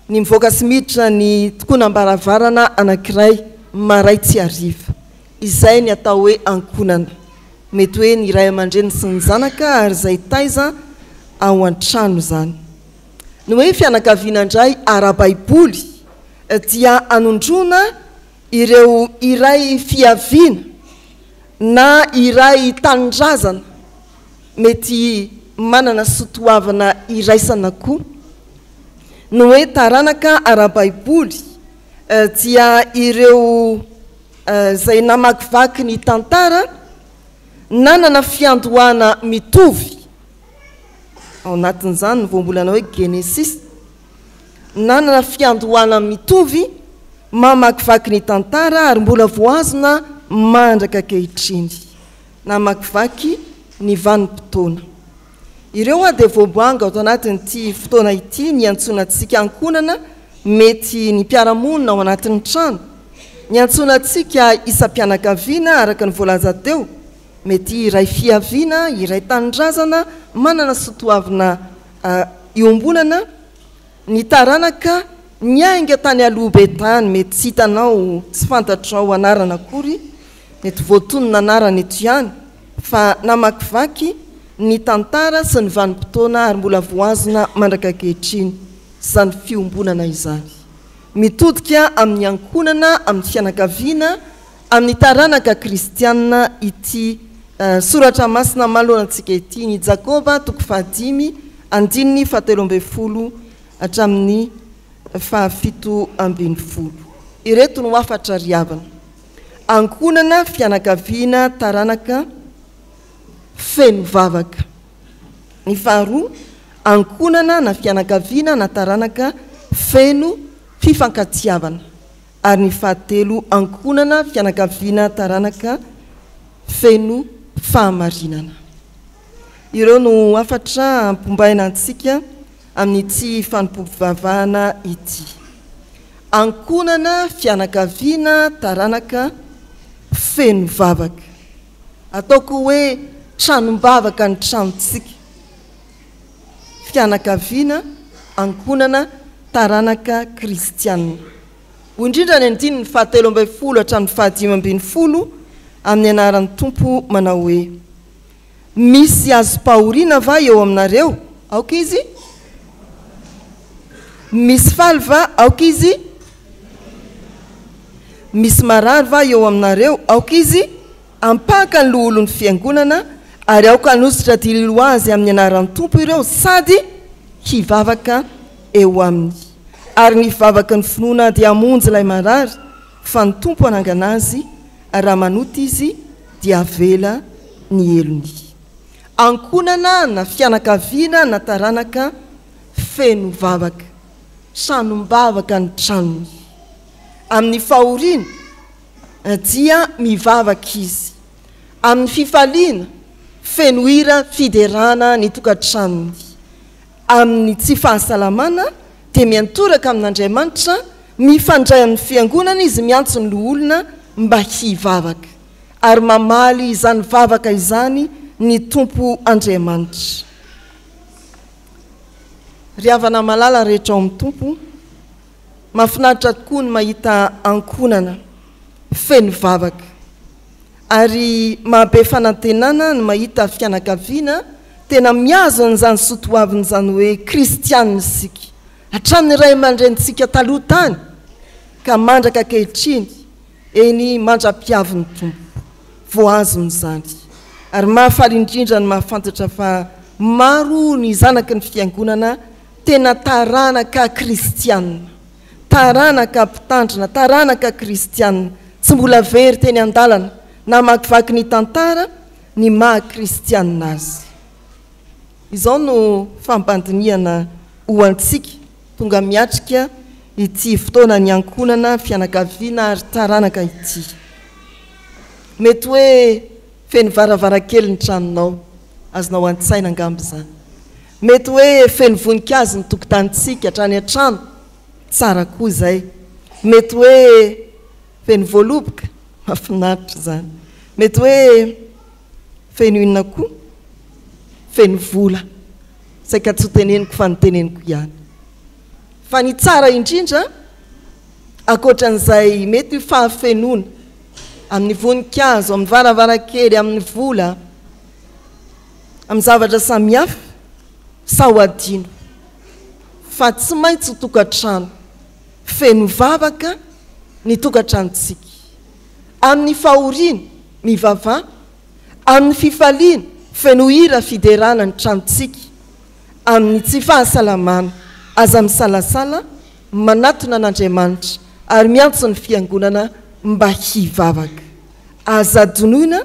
ny mivoaka sy miditra ny tokonam-baravarana anankiray maray tsy ariva. Izay ny atao hoe ankonana. Mety hoe ny iray aman-dreny sy ny zanaka ary izay taiza ao an-trano zany. Ny hoe fianakaviana indray ara-baiboly dia anondrona ireo iray fiaviana na iray tanindrazana mety manana sotoavana iraisana koa. No hoe taranaka ara-baiboly dia ireo zay namakivaky ny tantara nanana fiandohana mitovy ao anatin'izany ny voambolana hoe Genesis, nanana fiandohana mitovy mamakivaky ny tantara ary mbola voazona mandraka ankehitriny namakivaky ny vanim-potoana. Ireo dia voaboanga ao anatin'ity fotoana ity ny antsonantsika ankonana mety ny mpiaramonina ao anatin'ny trano, ny antsonantsika isam-pianakaviana araka ny voalaza teo mety iray fiaviana, iray tanindrazana manana sotoavina iombonana, ny taranaka ny ainga tany aloha be tany mety tsy hitanao tsy fantatrao anarana akory, mety voatonona anarana eto ihany fa namakivaky ny tantara sy ny vanim-potoana ary mbola voazona mandraka ankehitriny izany fiombonana izany. Mitodika amin'ny ankonana, amin'ny fianakaviana, amin'ny taranaka kristianina ity soratra masina manoloana antsika ity ny Jakoba 5:17 hatramin'ny 17. Ireto no afatra riavana: ankonana, fianakaviana, taranaka, feno vavaka. Ny faharoa, ankonana na fianakaviana na taranaka, feno fifankatiavana. Ary ny fahatelo, ankonana, fianakaviana, taranaka, feno fahamarinana. Ireo no afatra ampombaina antsika amin'ity fanompompivavahana ity. Ankonana, fianakaviana, taranaka, feno vavaka. Ataoko hoe tranom-bavaka ny tranontsika. Fianakaviana, ankonana, taranaka kristianina. Indrindra ny andiny ny 17 hatramin'ny 15 amin'ny anaran'ny Tompo manao hoe: misy azo pahoriana va eo aminareo? Aoka izy? Misy faly va? Aoka izy? Misy marary va eo aminareo? Aoka izy? Ampaka ny loholon'ny fiangonana ary aoka hanositra dililo azy amin'ny anaran'ny Tompo ireo sady hivavaka eo aminy. Ary ny vavaka ny finoana dia hamonjy ilay marary fa ny Tompo hanangana azy, raha manoto izy dia avela ny elony. Ankonana na fianakaviana na taranaka, feno vavaka, tranom-bavaka ny tranony. Amin'ny fahoriana dia mivavaka izy. Amin'ny fifaliana, feno hira fiderana ny tokantranony. Amin'ny tsy fahasalamana dia miantoraka amin'Andriamanitra, mifandray amin'ny fiangonana izy miantso ny loholona mba hivavaka ary mamaly izany vavaka izany ny Tompo Andriamanitra. Riavana malala rehetra ao amin'ny Tompo, mahafinaritra tokoa ny mahita ankonana feno vavaka ary mahabe fanantenana ny mahita fianakaviana tena miazo an'izany sotoavin'izany hoe kristianina isika hatramin'ny ray aman-drenitsika taloha tany ka mandraka ankehitriny eny mandra-piavin'ny Tompo voazony izany. ary mahafaly indrindra ny mahafantatra fa maro ny zanaky ny fiangonana tena taranaka kristianina, taranaka mpitandrina, taranaka kristianina, tsy mbola very teny an-dalana na makivaky ny tantara ny maha-kristianina azy. Izao no fampandiniana ho antsika tonga miatrika ity fotoana ny ankonana fianakaviana ary taranaka ity. Mety hoe feno varavarakely ny tranonao, azonao antsaina angamby zany. Mety hoe feno voninkazo ny tokotanitsika hatrany an-trano, tsara koa zay. Mety hoe feno voaloboka, mahafinaritra zany. Mety hoe feno inona koa, feno vola, saika tsy teneniko fa niteneniko ihany. Fa ny tsara indrindra akoatran'izay mety fahafenona amin'ny voninkazo, amin'ny varavarakely, amin'ny vola, amin'ny zavatra samihafa sahoadino, fa tsy maintsy tokantrano feno vavaka ny tokantranontsika, amin'ny fahoriana mivavah, amin'ny fifaliana feno hira fiderana ny tranontsika, amin'ny tsy fahasalamana aza misalasala manatona an'Andriamanitra ary miantso ny fiangonana mba hivavaka. Aza donoina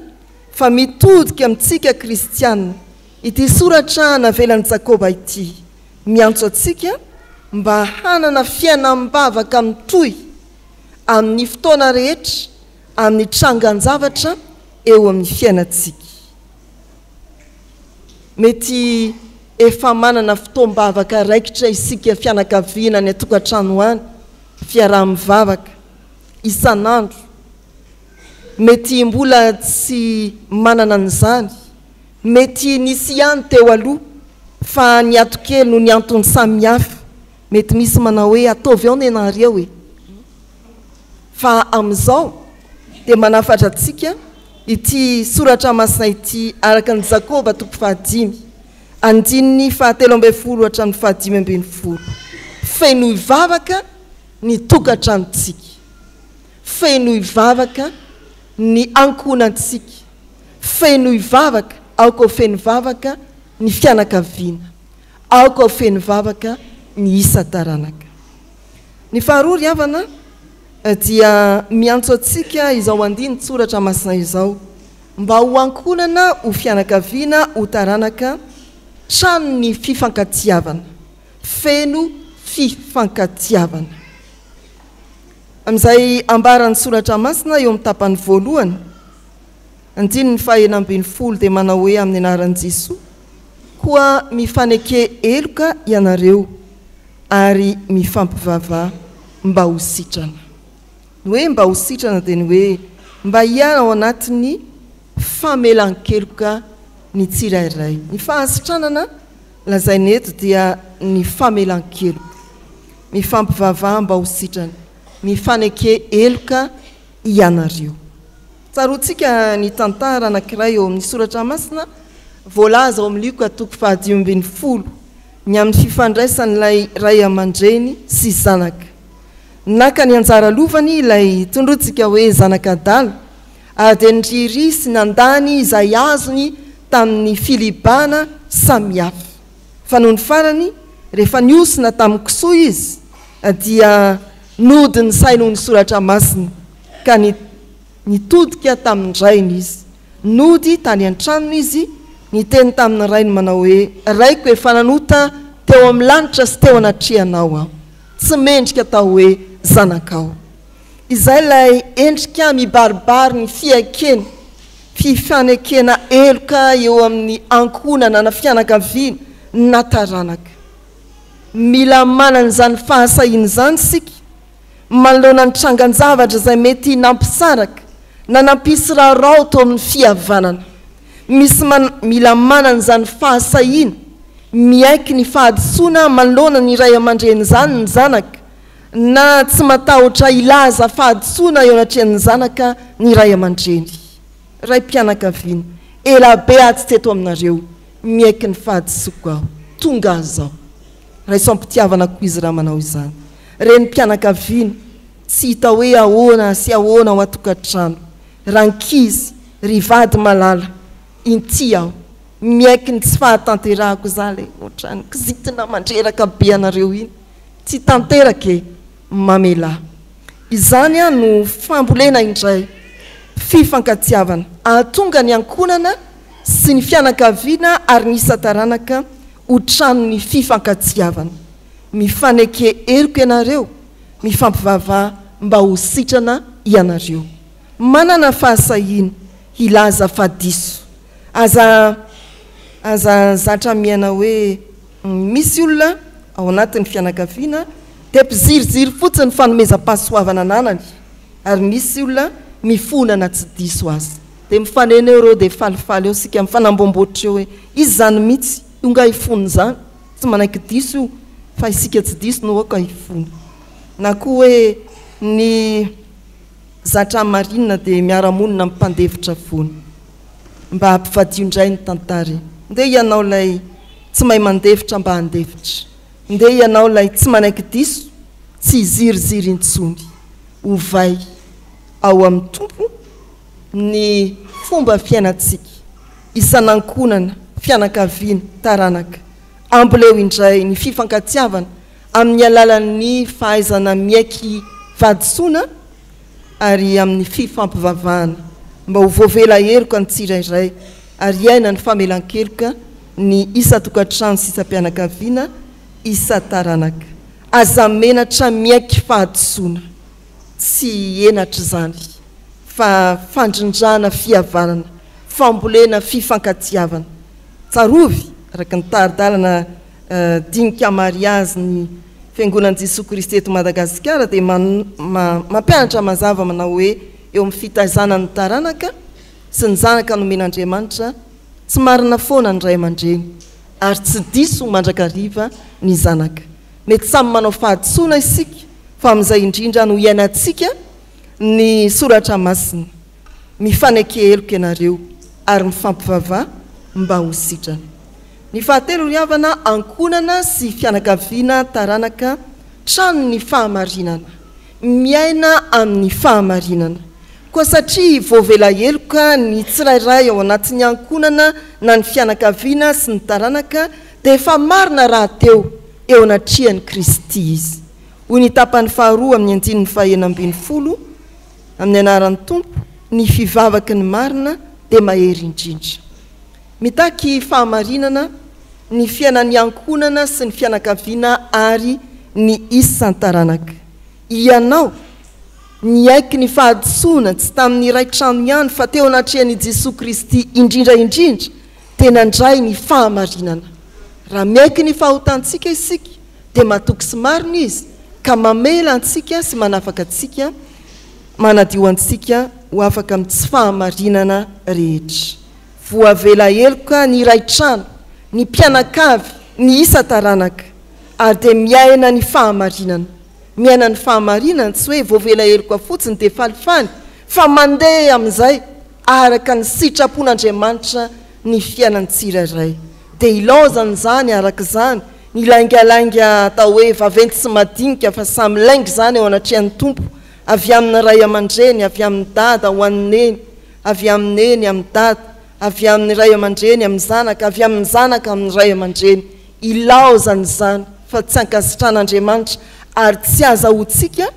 fa mitodika amintsika kristianina ity soratra navelan'i Jakoba ity, miantso atsika mba hanana fiainam-bavaka mitohy amin'ny fotoana rehetra, amin'ny trangan-javatra eo amin'ny fiainatsika. Mety efa manana fotoam-bavaka raikitra isika fianakaviana ny atokantrano any, fiaraha-mivavaka isan'andro. Mety mbola tsy manana an'izany, mety nisy ihany teo aloha fa ny atokely no ny antony samihafa. Mety misy manao hoe ataovy ao nenareo e. Fa amin'izao dia manafatra atsika ity soratra masina ity araka ny Jakoba 5 andininy 7 hatramin'ny 5. Feno hivavaka ny tokantranontsika, feno hivavaka ny ankonantsika, feno hivavaka aoko feno vavaka ny fianakaviana, aoko feno vavaka ny isa taranaka. Ny faharoa ry havana dia miantso atsika izao andiny soratra masina izao mba ho ankonana ho fianakaviana ho taranaka trano ny fifankatiavana, feno fifankatiavana. Amin'izay ambaran'ny soratra masina eo amin'ny tapany voalohany andininy 9 dia manao hoe amin'ny anaran'i Jesosy koa mifaneke eloka ianareo ary mifampivavah mba ho sitrana. Ny hoe mba ho sitrana dia ny hoe mba hiana ao anatiny famelan-keloka ny tsirairay. Ny fahasitranana lazainy eto dia ny famelan-keloka, mifampivavah mba ho sitrana, mifaneke eloka ianareo. Tsaroantsika ny tantara anankiray eo amin'ny soratra masina voalaza ao amin'ny Luka 5:12 ny amin'ny fifandraisan'ilay ray aman-dreny sy zanaka. Naka ny anjara lovany ilay tondrotsika hoe zanaka adala ary dia niriry sy nandany izay azony tamin'ny filibana samihafa. Fa noho ny farany rehefa niosina tamin'ny kisoa izy dia nody ny sainy ny soratra masina ka nitodika tamin'ny rainy izy, nody tany an-tranony izy, niteny tamin'ny rainy manao hoe raiko efa nanota teo amin'ny lanitra sy teo anatrehanao aho, tsy mendrika tao hoe zanakao. Izay lay endrika mibaribary ny fiakena, fifanekena eloka eo amin'ny ankonana na fianakaviana na taranaka. Mila manana izany fahasahiana zany sika manoloana ny trangan-javatra izay mety nampisaraka na nampisy raharao tao amin'ny fihavanana. Misy mila manana izany fahasahiana miaiky ny fahadisoana manoloana ny ray aman-dreny zany ny zanaka, na tsy matahotra ilaza fahadisoana eo anatrehan'ny zanaka ny ray aman-dreny. Ray mpianakaviana, elabe atsy teto aminareo miaiky ny fahadisoako aho, tonga azao. Ray sampitiavana koa izy raha manao izany. Reny mpianakaviana tsy hita hoe ahoana sy ahoana ho atokantrano, rankizy, rivady malala, inty aho miaiky ny tsy fahatanterahako za le ohatrany kizitina mandreraka be anareo iny tsy tanterake mamela izany a no fambolena indray fifankatiavana ahatonga ny ankonana sy ny fianakaviana ary nisa taranaka ho tranony fifankatiavana mifaneke eriko ianareo mifampivavah mba ho sitrana ianareo manana fahasahina hilaza fadiso aza zatra miana hoe misy olona ao anatin'ny fianakaviana de mpiziriziry fotsiny fanomezam-pahasoavana ananany ary misy olona mifonana tsy diso azy de mifanena eo reo de falifaly eo sika mifanambomboatra eo hoe izy zany mihitsy onga ifony zany tsy manaiky diso io fa isika tsy diso no aka ifony na koa hoe ny zatra marina de miaramonina mimpandevitra fony mba hampivadio indray ny tantary nde ianao lay tsy mahay mandevitra mba handevitra nde ianao lay tsy manaiky diso tsy iziriziry intsony ovay ao amin'ny tompo ny fomba fiainatsika isanankonana fianakaviana taranaka amboleo indray ny fifankatiavana amin'ny alalan'ny fahaizana miaiky vadisoana ary amin'ny fifampivavahana mba ho voavela heriko ny tsirairay ary iaina ny famelan-keloka ny isa tokantrano sy isa-pianakaviana isa taranaka aza menatra miaiky fahadisoana tsy enatra zany fa fandrindrana fihavanana fambolena fifankatiavana tsarovy araka ny taridalana dinika mariazy ny fiangonan'i Jesosy Kristy eto Madagasikara de mampianatra mazava manao hoe eo amin'ny fitaizana ny taranaka sy ny zanaka nomen'Andriamanitra tsy marina foana ny ray aman-dreny ary tsy diso mandrakariva ny zanaka mety samy manao fahadisoana isika fa amin'izay indrindra no iainantsika ny soratra masina mifaneke heloka ianareo ary mifampivavah mba ho sitrana ny fahatelo ry havana ankonana sy fianakaviana taranaka trano ny fahamarinana miaina amin'ny fahamarinana koa satria voavela heloka ny tsirairay ao anatin'ny ankonana na ny fianakaviana sy ny taranaka de efa marina raha teo eo anatrihan'ny Kristy izy hoy ny tapany faharoa amin'ny 9:40 amin'ny anaran'ny tompo ny fivavaky ny marina de mahery indrindra mitaky fahamarinana ny fiainan'ny ankonana sy ny fianakaviana ary ny isan-taranaka ianao ny aiky ny fahadisoana tsy tamin'ny ray trano ihany fa teo anatrihan'i Jesosy Kristy indrindra tena ndray ny fahamarinana raha miaiky ny fahotantsika isika de matoky sy marina izy ka mamela antsika sy manafaka antsika manadio antsika ho afaka amin'ny tsy fahamarinana rehetra voavela heloka ny ray trano ny mpianakavy ny isa taranaka ary de miaina ny fahamarinana miaina ny fahamarinana tsy hoe voavela heloka fotsiny de falifaly fa mandeha amin'izay araka ny sitrapon'Andriamanitra ny fiainany tsirairay de ilaozany zany araka zany ny laingalainga atao hoe vaventy sy madinika fa samy laingy zany eo anatrihan'ny tompo avy amin'ny ray aman-dreny avy amin'ny dada ho an'ny neny avy amin'ny neny amin'ny dada avy amin'ny ray aman-dreny amin'ny zanaka avy amin'ny zanaka amin'ny ray aman-dreny ilaozany zany fa tsy ankasitran'Andriamanitra ary tsy azahoantsika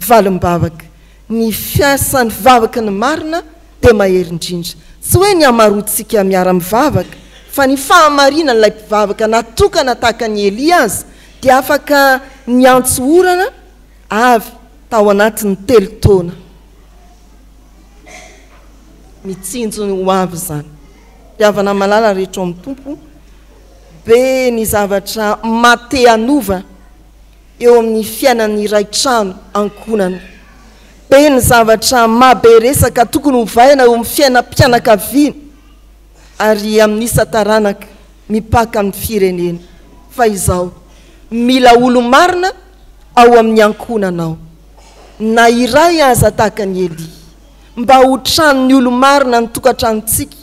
valim-bavaka ny fiasan'ny vavaka ny marina de mahery indrindra tsy hoe ny amaroantsika miara-mivavaka fa ny fahamarinana ilay mpivavaka natokana tahaka ny Elias de afaka ny antsoorana avy tao anatin'ny 3 taona mitsinjo ny ho avy zany riavana malala rehetra amin'ny tompo be ny zavatra mate anova eo amin'ny fiainan'ny ray trano ankonana be ny zavatra mabe resaka tokony hovaina eo amin'ny fiainam-pianakaviana ary amin'ny isa taranaka mipaka amin'ny firenena fa izao mila olo marina ao amin'ny ankonanao na iray aza tahaka ny Eli mba ho tranony olo marina ny tokantranontsika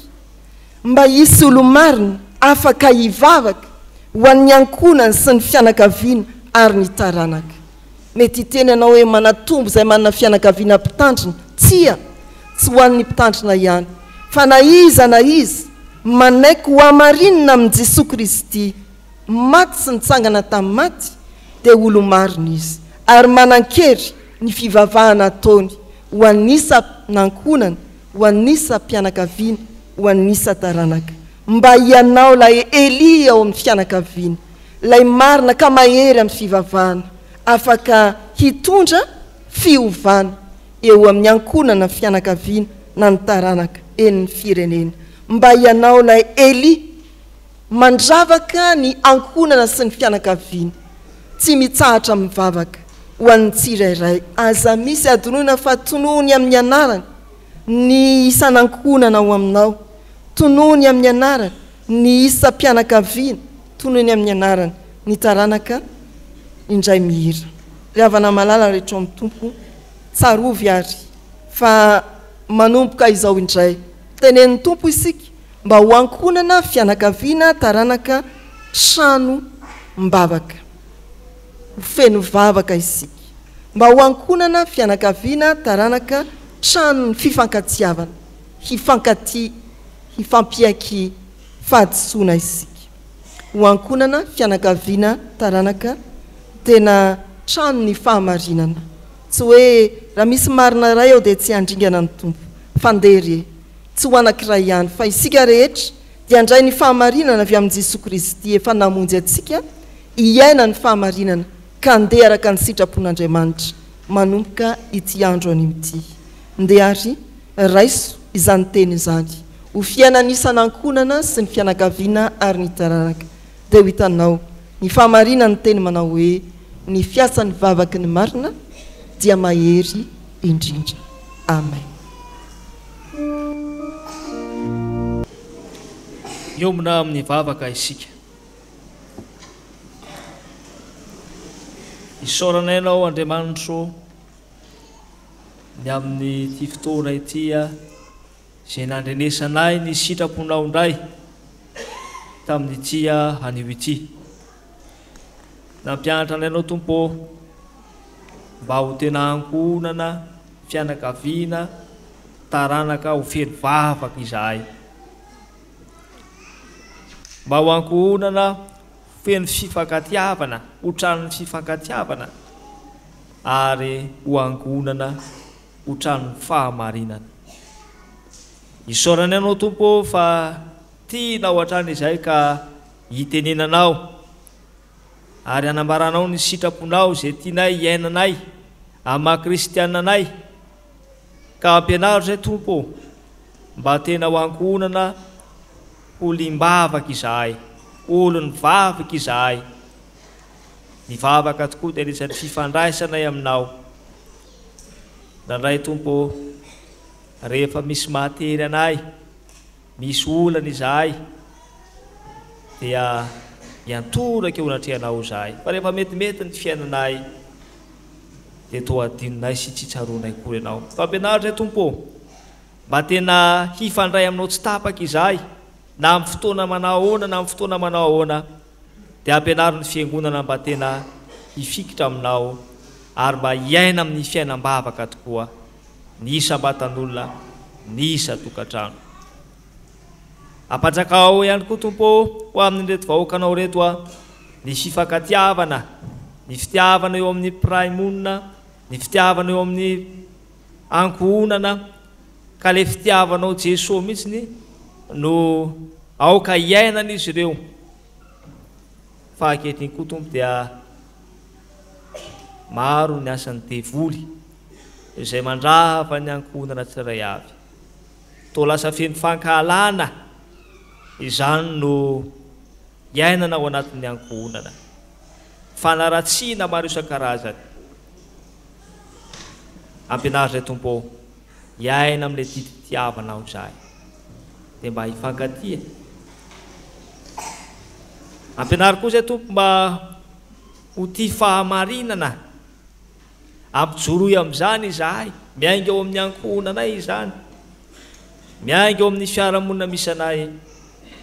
mba hisy olo marina afaka hivavaka ho an'ny ankonana sy ny fianakaviana ary ny taranaka mety hiteny anao hoe manatombo izay manana fianakaviana mpitandrina tsia tsy ho an'ny mpitandrina ihany fa na iza manaiky ho amarinina amin'i Jesosy Kristy maty sy nitsangana tamin'ny maty dia olo marina izy ary manan-kery ny fivavahana ataony ho anisa nankonana ho anisa mpianakaviana ho anisa taranaka mba ianao lay Eli ao amin'ny fianakaviana lay marina ka mahery amin'ny fivavahana afaka hitondra fiovana eo amin'ny ankonana fianakaviana na ny taranaka eny ny firenena mba ianao lay Eli mandravaka ny ankonana sy ny fianakaviana tsy mitsahatra mivavaka ho an'ny tsirairay aza misy adonona fa tonony amin'ny anarany ny isanankonana ao aminao tonony amin'ny anarany ny isa mpianakaviana tonony amin'ny anarany ny taranaka indray mihira riavana malala rehetra amin'ny tompo tsarovy ary fa manomboka izao indray tenen'ny tompo isika mba ho ankonana fianakaviana taranaka trano mbavaka feno vavaka isika mba ho ankonana fianakaviana taranaka trano ny fifankatiavana hifampiaky fahadisoana isika ho ankonana fianakaviana taranaka tena trano ny fahamarinana tsy hoe raha misy marina ray ao dia tsy handringana ny tompo fandery tsy ho anankiray ihany fa isika rehetra dia andray ny fahamarinana avy amin'i Jesosy Kristy efa namonjy atsika iaina ny fahamarinana ka ndeha araka ny sitrapon'Andriamanitra manomboka ity andro animity ndeha ary raiso izany teny izany ho fiainana isanankonana sy ny fianakaviana ary ny taranaka dia ho hitanao ny fahamarinana ny teny manao hoe ny fiasan'ny vavaky ny marina dia mahery indrindra amen.
Iomina amin'ny vavaka isika. Isaorana ianao Andriamanitro ny amin'ny ity fotoana ity izay nandrenesanay ny sitraponao indray tamin'ity anio ity. Nampianatra anao Tompo mba ho tena ankonana fianakaviana taranaka ho feno vavaka izahay. Mba ho ankonana feno fifankatiavana, ho tranon'ny fifankatiavana ary ho ankonana ho tranon'ny fahamarinana. Isaorana ianao Tompo fa tianao hatrany izay ka hitenenanao ary anambaranao ny sitraponao izay tianay iainanay amin'ny kristiananay ka ampianaro izay Tompo mba tena ho ankonana olimbavaka izahay, olony vavaka izahay. Ny vavaka tokoa dia anisan'ny fifandraisanay aminao. Nandray Tompo rehefa misy mahatery anay, misy olana izahay dia hiantoraka eo anatrehanao izahay. Fa rehefa metimety ny fiainanay dia toa adinonay sy tsy tsaroanay kory ianao. Fa ampianaritra Tompo mba tena hifandray aminao tsy tapaka izahay na amin'ny fotoana manao ahoana na amin'ny fotoana manao ahoana dia ampianaro ny fiangonana mba tena hifikitra aminao ary mba hiaina amin'ny fiainam-bavaka tokoa, ny isa ambatan'olona, ny isa tokantrano. Ampajakao ihany koa Tompo ho amin'ny reto vahoakanao reto ny fifankatiavana, ny fitiavana eo amin'ny mpiray-monina, ny fitiavana eo amin'ny ankonana, ka le fitiavanao Jesosy mihitsy no aoka iainana izy ireo. Fa ankehitriny koa Tompo dia maro ny asan'ny devoly izay mandrava ny ankonana tsirairay avy. Toa lasa feno fankahalana izany no iainana ao anatin'ny ankonana, fanaratsiana maro isan-karazany. Ampianaritra Tompo iaina amin'ilay tititiavanao izahay dia mba hifankatia. Ampianaritra koa izay Tompo mba ho tia fahamarinana, ampijoroy amin'izany izahay, miainga eo amin'ny ankonanay izany, miainga eo amin'ny fiarahamonina misy anay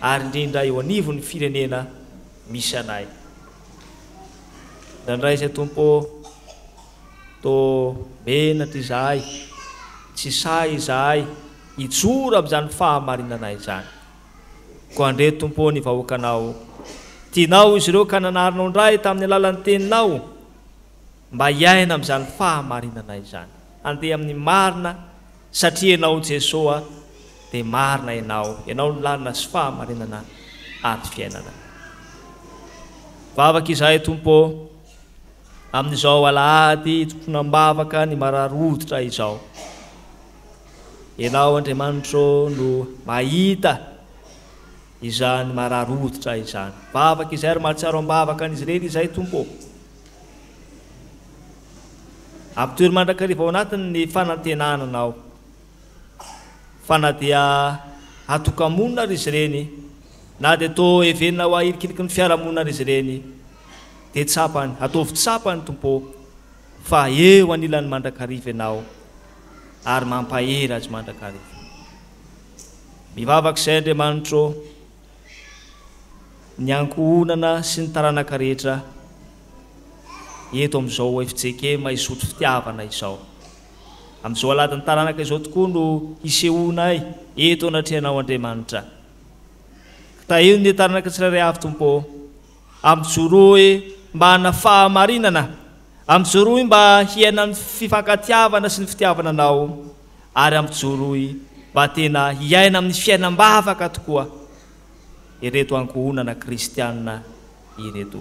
ary indrindra eo anivon'ny firenena misy anay. Nandray izay Tompo toa menatra izahay, tsy say izahay hijoro amin'izany fahamarinana izany. ko andre tompo ny vahoakanao tianao izy ireo ka nanarinao ndray tamin'ny alalan'ny teninao mba hiaina amin'izany fahamarinana izany andeha amin'ny marina satria ianao Jesosy dia marina ianao ny lalina sy fahamarinana aty fiainana vavaka izahay tompo amin'izao alahady tonambavaka ny mararoditra izao ianao Andriamanitro no mahita izany mararoditra izany vavaka izay ary mahatsiaro ambavaka an'izy ireny izay tompo ampitoery mandrakariva ao anatiny ny fanantenananao fanadia hatokamonina ry izy ireny na dia atao evenina ho ahirikiriky ny fiarahamonina ry izy ireny dia tsapany ataovy tsapany tompo fa eo anilany mandrakariva ianao ary mampahery azy mandrakariva mivavaka izay Andriamanitro ny ankohonana sy ny taranaka rehetra eto amin'izao fijekema isotro fitiavana izao amin'izao aladiny taranaka izao tokoa no isehoanay eto anatrehanao Andriamanitra ta io ny taranaka tsirairay avy tompo amin'joroe mba hana fahamarinana amin'joroe mba hiaina ny fifankatiavana sy ny fitiavana anao ary amin'joroe mba tena hiaina amin'ny fiainam-bavaka tokoa ireto ankohonana kristianina ireto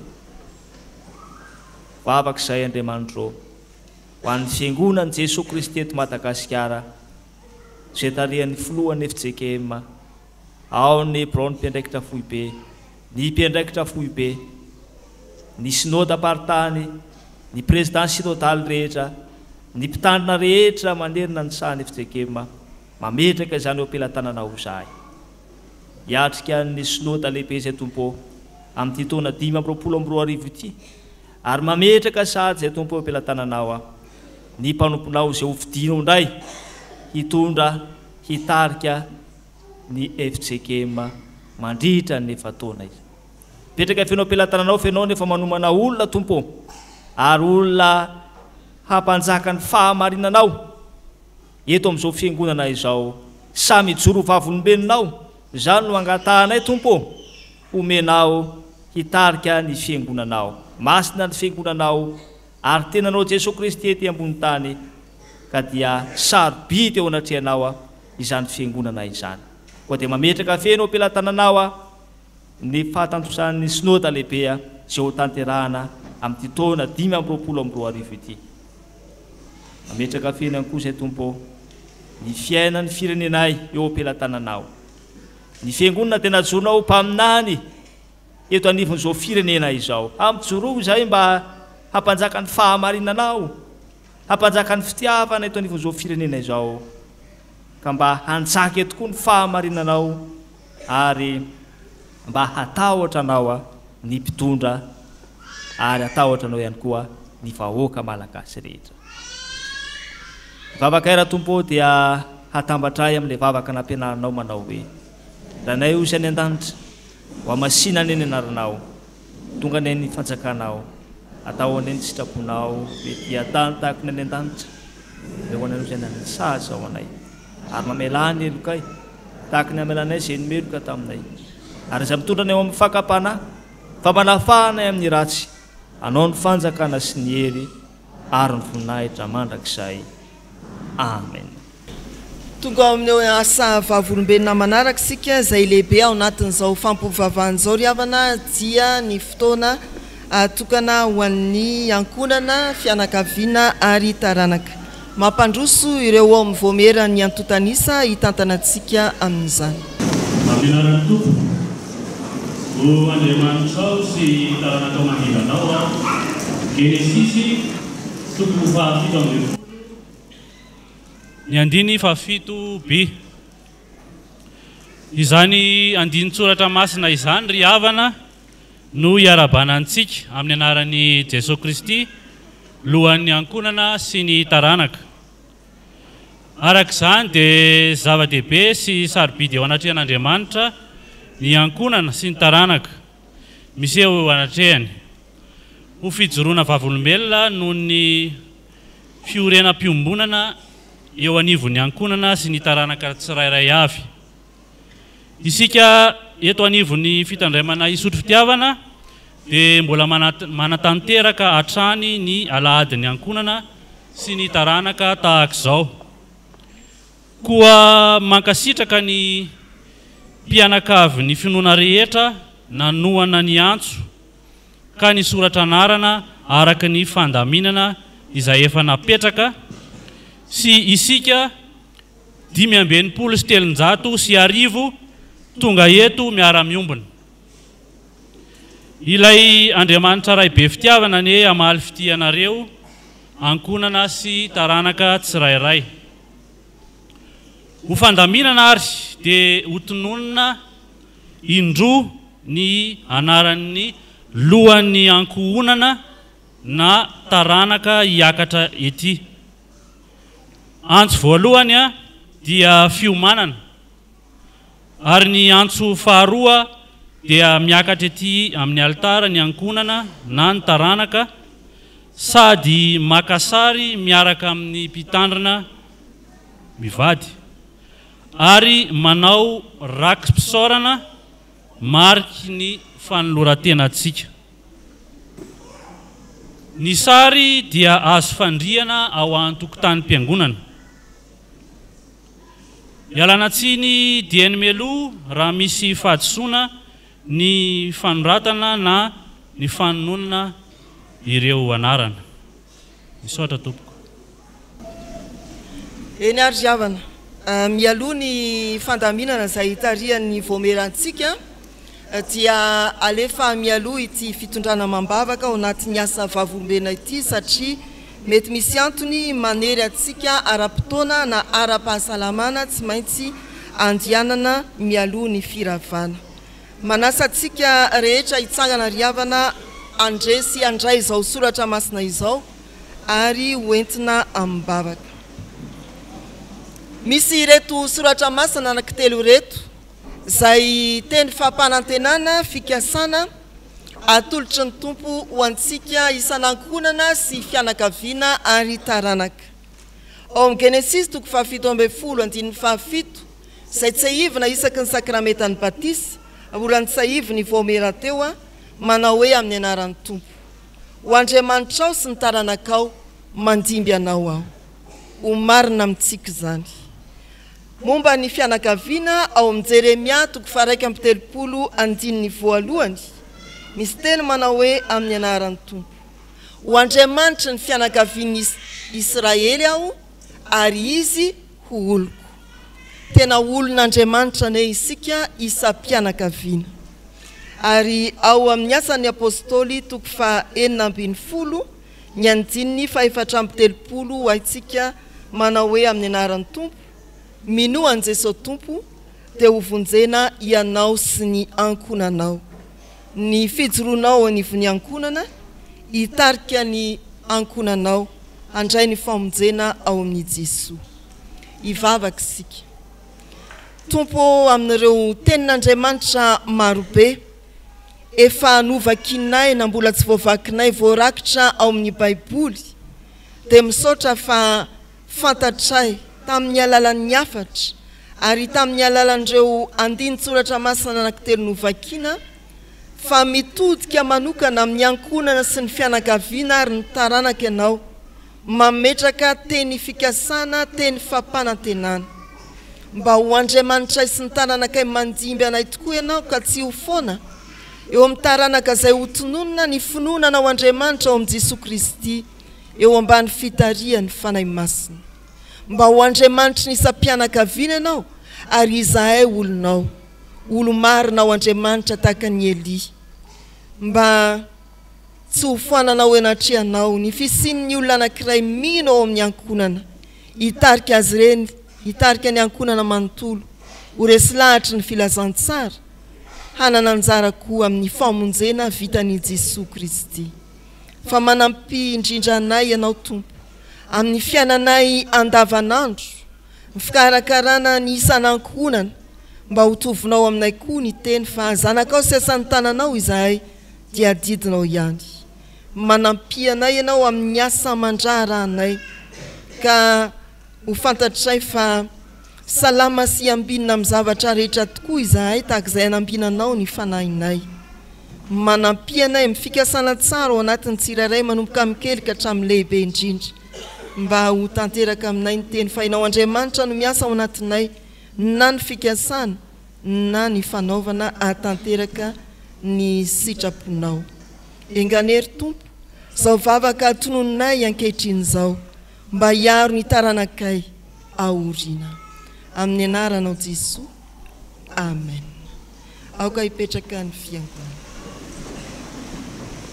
vavaka izay Andriamanitro ho an'ny fiangonan'i Jesosy Kristy eto Madagasikara izay tarihan'ny filohan'ny fijekema ao ny Braon mpiandraikitra foibe ny mpiandraikitra foibe ny synôda apartany ny président synôdaly rehetra ny mpitandrina rehetra manerina ny sahany fijekema mametraka izany eo ampelantananao izahay hiatrika ny synôda lehibe izay tompo amin'ny taona 522 ity ary mametraka sady izay tompo eo ampelantananao ny mpanomponao izay hovidinao indray hitondra hitarika ny fijekema mandritra ny efataona izy petraka fenao ampelantananao fenao nefa manomana olona tompo ary olona hampanjaka ny fahamarinanao eto amin'izao fiangonana izao samy joro vavolombelonao izany no angatahanay tompo omenao hitarika ny fiangonanao masina ny fiangonanao ary tenanao Jesosy Kristy ety ambony tany ka dia sarobidy eo anatrehanao izany fiangonana izany koa dia mametraka fenao ampelantananao ny fahatantosan'ny synôda lehibe izay ho tanterahana amin'ny taona 522 ity mametraka fenao koa izay tompo ny fiainan'ny firenenay eo ampelantananao ny fiangonana tena joronao mpaminany eto anivon'izao firenena izao amin'joroa izay mba hampanjaka ny fahamarinanao hampanjaka ny fitiavana eto anivon'izao firenena izao ka mba hanjaka tokoa ny fahamarinanao ary mba hatahotra anao ny mpitondra ary hatahotra anao ihany koa ny vahoaka malagasy rehetra vavaka ira tompo dia hatambatray amin'ilay vavaka nampianaranao manao hoe ranay io izay ny an-danitra ho amasina ny anaranao tonga ny ny fanjakanao atao any ny sitraponao hoe dia tany tahako ny any an-danitra eo anao izay nany saza ao anay ary mamelany elokay tahaka ny amelanay izay nomeloka taminay ary izay mitondra ny eo amin'ny fakapana fa manafahanay amin'ny ratsy anao ny fanjakana sy ny hery ary ny voninahitra mandrakizay amen
tonga amin'eo asa vavolombelona manaraka sika izay lehibe ao anatin'izao fampovavahanyizao ry havana dia ny fotoana tokana ho an'ny ankonana fianakaviana ary taranaka mampandroso ireo ao amin'ny voamera ny antotanisa hitantanantsika amin'izany
mampinarany tompo ho Andriamanitra sy taranaka mahivanao Genesisy toko fahafito amin'ny
ny andiny fahafito b izany andiny tsoratra masina izany ry havana no hiarabanantsika amin'ny anaran'ny Jesosy Kristy lohan'ny ankonana sy ny taranaka araka izany dia zava-dehibe sy sarobidy eo anatrehan'Andriamanitra ny ankonana sy ny taranaka misy eo anatrehany ho fijoroana vavolombelona noho ny fiorenam-piombonana eo anivon'ny ankonana sy ny taranaka tsirairay avy isika eto anivony fitandramana isotro fitiavana dia mbola manatanteraka hatrany ny alahadiny ankonana sy ny taranaka tahaka izao. Koa mankasitraka ny mpianakavy ny finoana rehetra nanoana ny antso ka ny soratra anarana araka ny fandaminana izay efa napetraka sy isika 580 tonga eto miara-miombona. Ilay Andriamanitra ray be fitiavana ny amaly fitianareo ankonana sy taranaka tsirairay. Ho fandaminana ary dia hotononina indro ny anaran'ny lohan'ny ankohonana na taranaka hiakatra ety. Antso voalohany dia fiomanana ary ny antso faharoa dia miakatra ety amin'ny altara ny ankonana na ny taranaka sady makasary miaraka amin'ny mpitandrina mivady ary manao rakimpisaorana mariky ny fanoloran-tenantsika. Ny sary dia azo fandriana ao an-tokotanim-piangonana. Ialana tsiny dieny melo raha misy fahadisoana ny fanoratana na ny fanonona ireo anarana. Misaotra tompoko.
Eny ary javana mialoha ny fandaminana izay hitarihan'ny voamerantsika dia alefa mialoha ity fitondrana mambavaka ao anatin'ny asa vavolombena ity satria mety misy antony manery atsika ara-potoana na ara-pahasalamana tsy maintsy andianana mialoha ny firavana. Manasa atsika rehetra hitsangana riavana andresy andray izao soratra masina izao ary hoentina ambavaka. Misy reto soratra masina anankitelo reto zay teny fampanantenana fikasana atolotry ny tompo ho antsika isanankonana sy fianakaviana ary taranaka. Ao amin'ny Genesis 7:17 izay tsahivina isaky ny sakramentany batisy mbola nitsahiviny voamera teo manao hoe amin'ny anaran'ny tompo. Ho Andriamanitra ao sy ny taranakao mandimby anao ao. Ho marina amintsika izany. Momba ny fianakaviana ao amin'ny Jeremia 1:30 misy teny manao hoe amin'ny anaran'ny tompo. Ho Andriamanitra ny fianakavian'ny Israely ao ary izy ho oloko. Tena olon'Andriamanitra ne isika isa-pianakaviana. Ary ao amin'ny asan'ny apôstôly 2:40 ny andininy 430 aitsika manao hoe amin'ny anaran'ny tompo. Minoan Jesosy tompo dia hovonjena ianao sy ny ankonanao. Ny fijoroanao anivon'ny ankonana hitarika ny ankonanao handray ny famonjena ao amin'ny Jesosy. Hivavaka isika. Tompo amin'ireo tenin'Andriamanitra marobe efa novakinay na mbola tsy voavakinay voarakitra ao amin'ny Baiboly dia misaotra fa fantatray tamin'ny alalan'ny hafatra ary tamin'ny alalan'ireo andinin-tsoratra masina anankitelo novakiana fa mitodika manokana amin'ny ankonana sy ny fianakaviana ary ny taranaka ianao mametraka teny fikasana teny fampanantenana mba ho Andriamanitra sy ny taranakay mandimby anay tokoa ianao ka tsy ho foana eo amin'ny taranaka izay hotononona ny finoana ao Andriamanitra ao amin'ny Jesosy Kristy eo ambany fitarihan'ny fanahy masina. Mba ho Andriamanitra ny isa-pianakaviana ianao ary izahay olonao olo marina ao Andriamanitra tahaka ny Eli. Mba tsy ho foananao enatrehanao ny fisian'ny olona anankiray mino ao amin'ny ankonana hitarika azy ireny hitarika ny ankonana manontolo ho resy lahatra ny filazantsara hanana anjara koa amin'ny famonjena vitan'i Jesosy Kristy. Fa manampy indrindra anay ianao tompo amin'ny fiainanay andavanandro ny fikarakarana ny isanankonana mba ho tovinao aminay koa ny teny fa zanakao sy asan'ny tananao izahay dia didinao ihany. Manampy anay ianao amin'ny asa mandrara anay ka ho fantatray fa salama sy ambinina amin'ny zavatra rehetra tokoa izahay tahaka izay anambinanao ny fanahinay manampianay amin'ny fikasana tsara ao anatin'ny tsirairay manomboka mikely ka hatramin'ny lehibe indrindra mba ho tanteraka aminay ny teny fahinao Andriamanitra no miasa ao anatinay na ny fikasana na ny fanaovana atanteraka ny sitraponao enganery tompo zao vavaka atononay ankehitriny zao mba hiaro ny taranakay aoriana amin'ny anaranao Jesoa amen aoka hipetraka ny fiangonana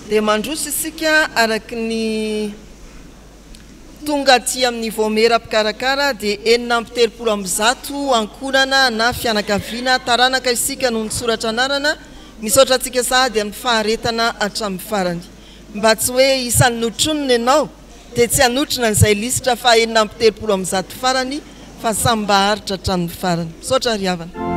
dia mandroso isika araky ny tonga aty amin'ny voamera-pikarakara dia 430 ankonana na fianakaviana taranaka isika no nisoratra anarana misaotra antsika sahady amin'ny faharetana hatramin'ny farany mba tsy hoe isan'ny notronony ianao dia tsy hanotrona izay lisitra fa 430 farany fa samy mba haritra hatramin'ny farany misaotra ry havana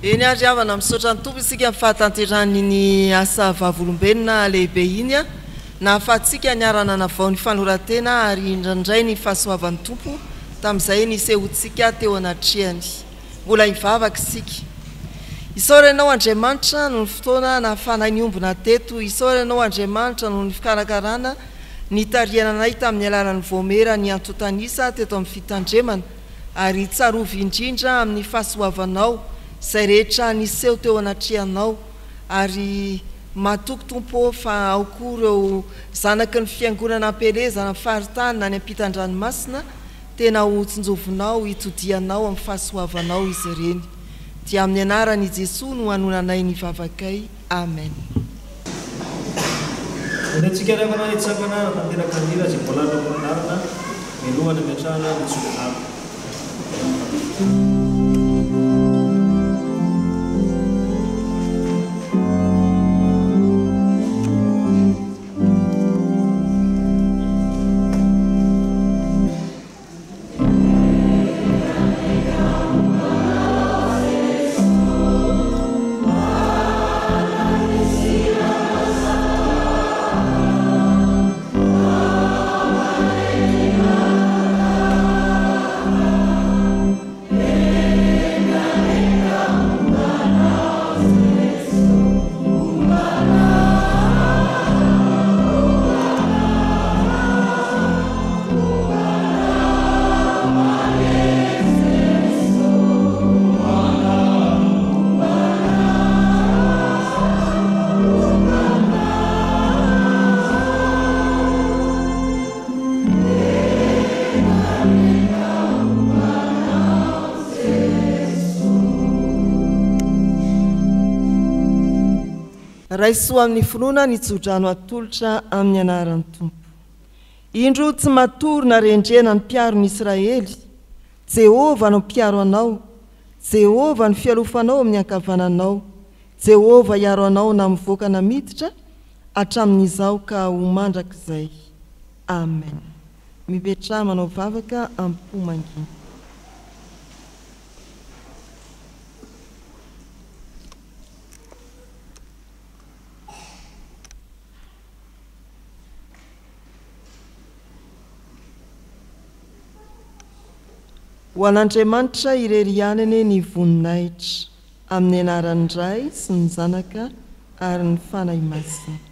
eny ary avana misaotra ny tompo isika mifahatanteranyny asa vavolombelona lehibe iny a na afahatsika niarana navao ny fanoratena ary indraindray ny fahasoavan'ny tompo tamin'izay nisehotsika teo anatrehany mbola hivavaka isika isaoranao Andriamanitra no ny fotoana nahafanahy ny ombona teto isaoranao Andriamanitra no ny fikarakarana ny tariananay tamin'ny alalan'ny voamera ny antotanisa teto amin'ny fitandremana ary tsarovy indrindra amin'ny fahasoavanao izay rehetra niseho teo anatrehanao ary matoky tompo fa aokoa ireo zanaky ny fiangonana ampelezana amin'ny faritany na ny ampitan-dranomasina tena ho tsinjovinao hitodianao amin'ny fahasoavanao izy ireny dia amin'ny anarany Jesosy no hanonanay ny vavakay amen.
Antsika rehefa hitsangana tanteraka hira izay mbola nanarana milohana miatrahana ny tsofinaro.
Raisoa amin'ny finoana ny tsodrano atolotra amin'ny anaran'ny tompo. Indro tsy matorina rendrena ny mpiaro ny Israely, Jehova no mpiaro anao, Jehova no fialofanao amin'ny ankavananao, Jehova hiaro anao na mivoaka na miditra, hatramin'izao ka ho mandrakizay. Amen. Mipetraha manao vavaka am-po mangina. Ho an'Andriamanitra irery anany ny voninahitra amin'ny anaran'ny Ray sy ny Zanaka ary ny fanahy masina.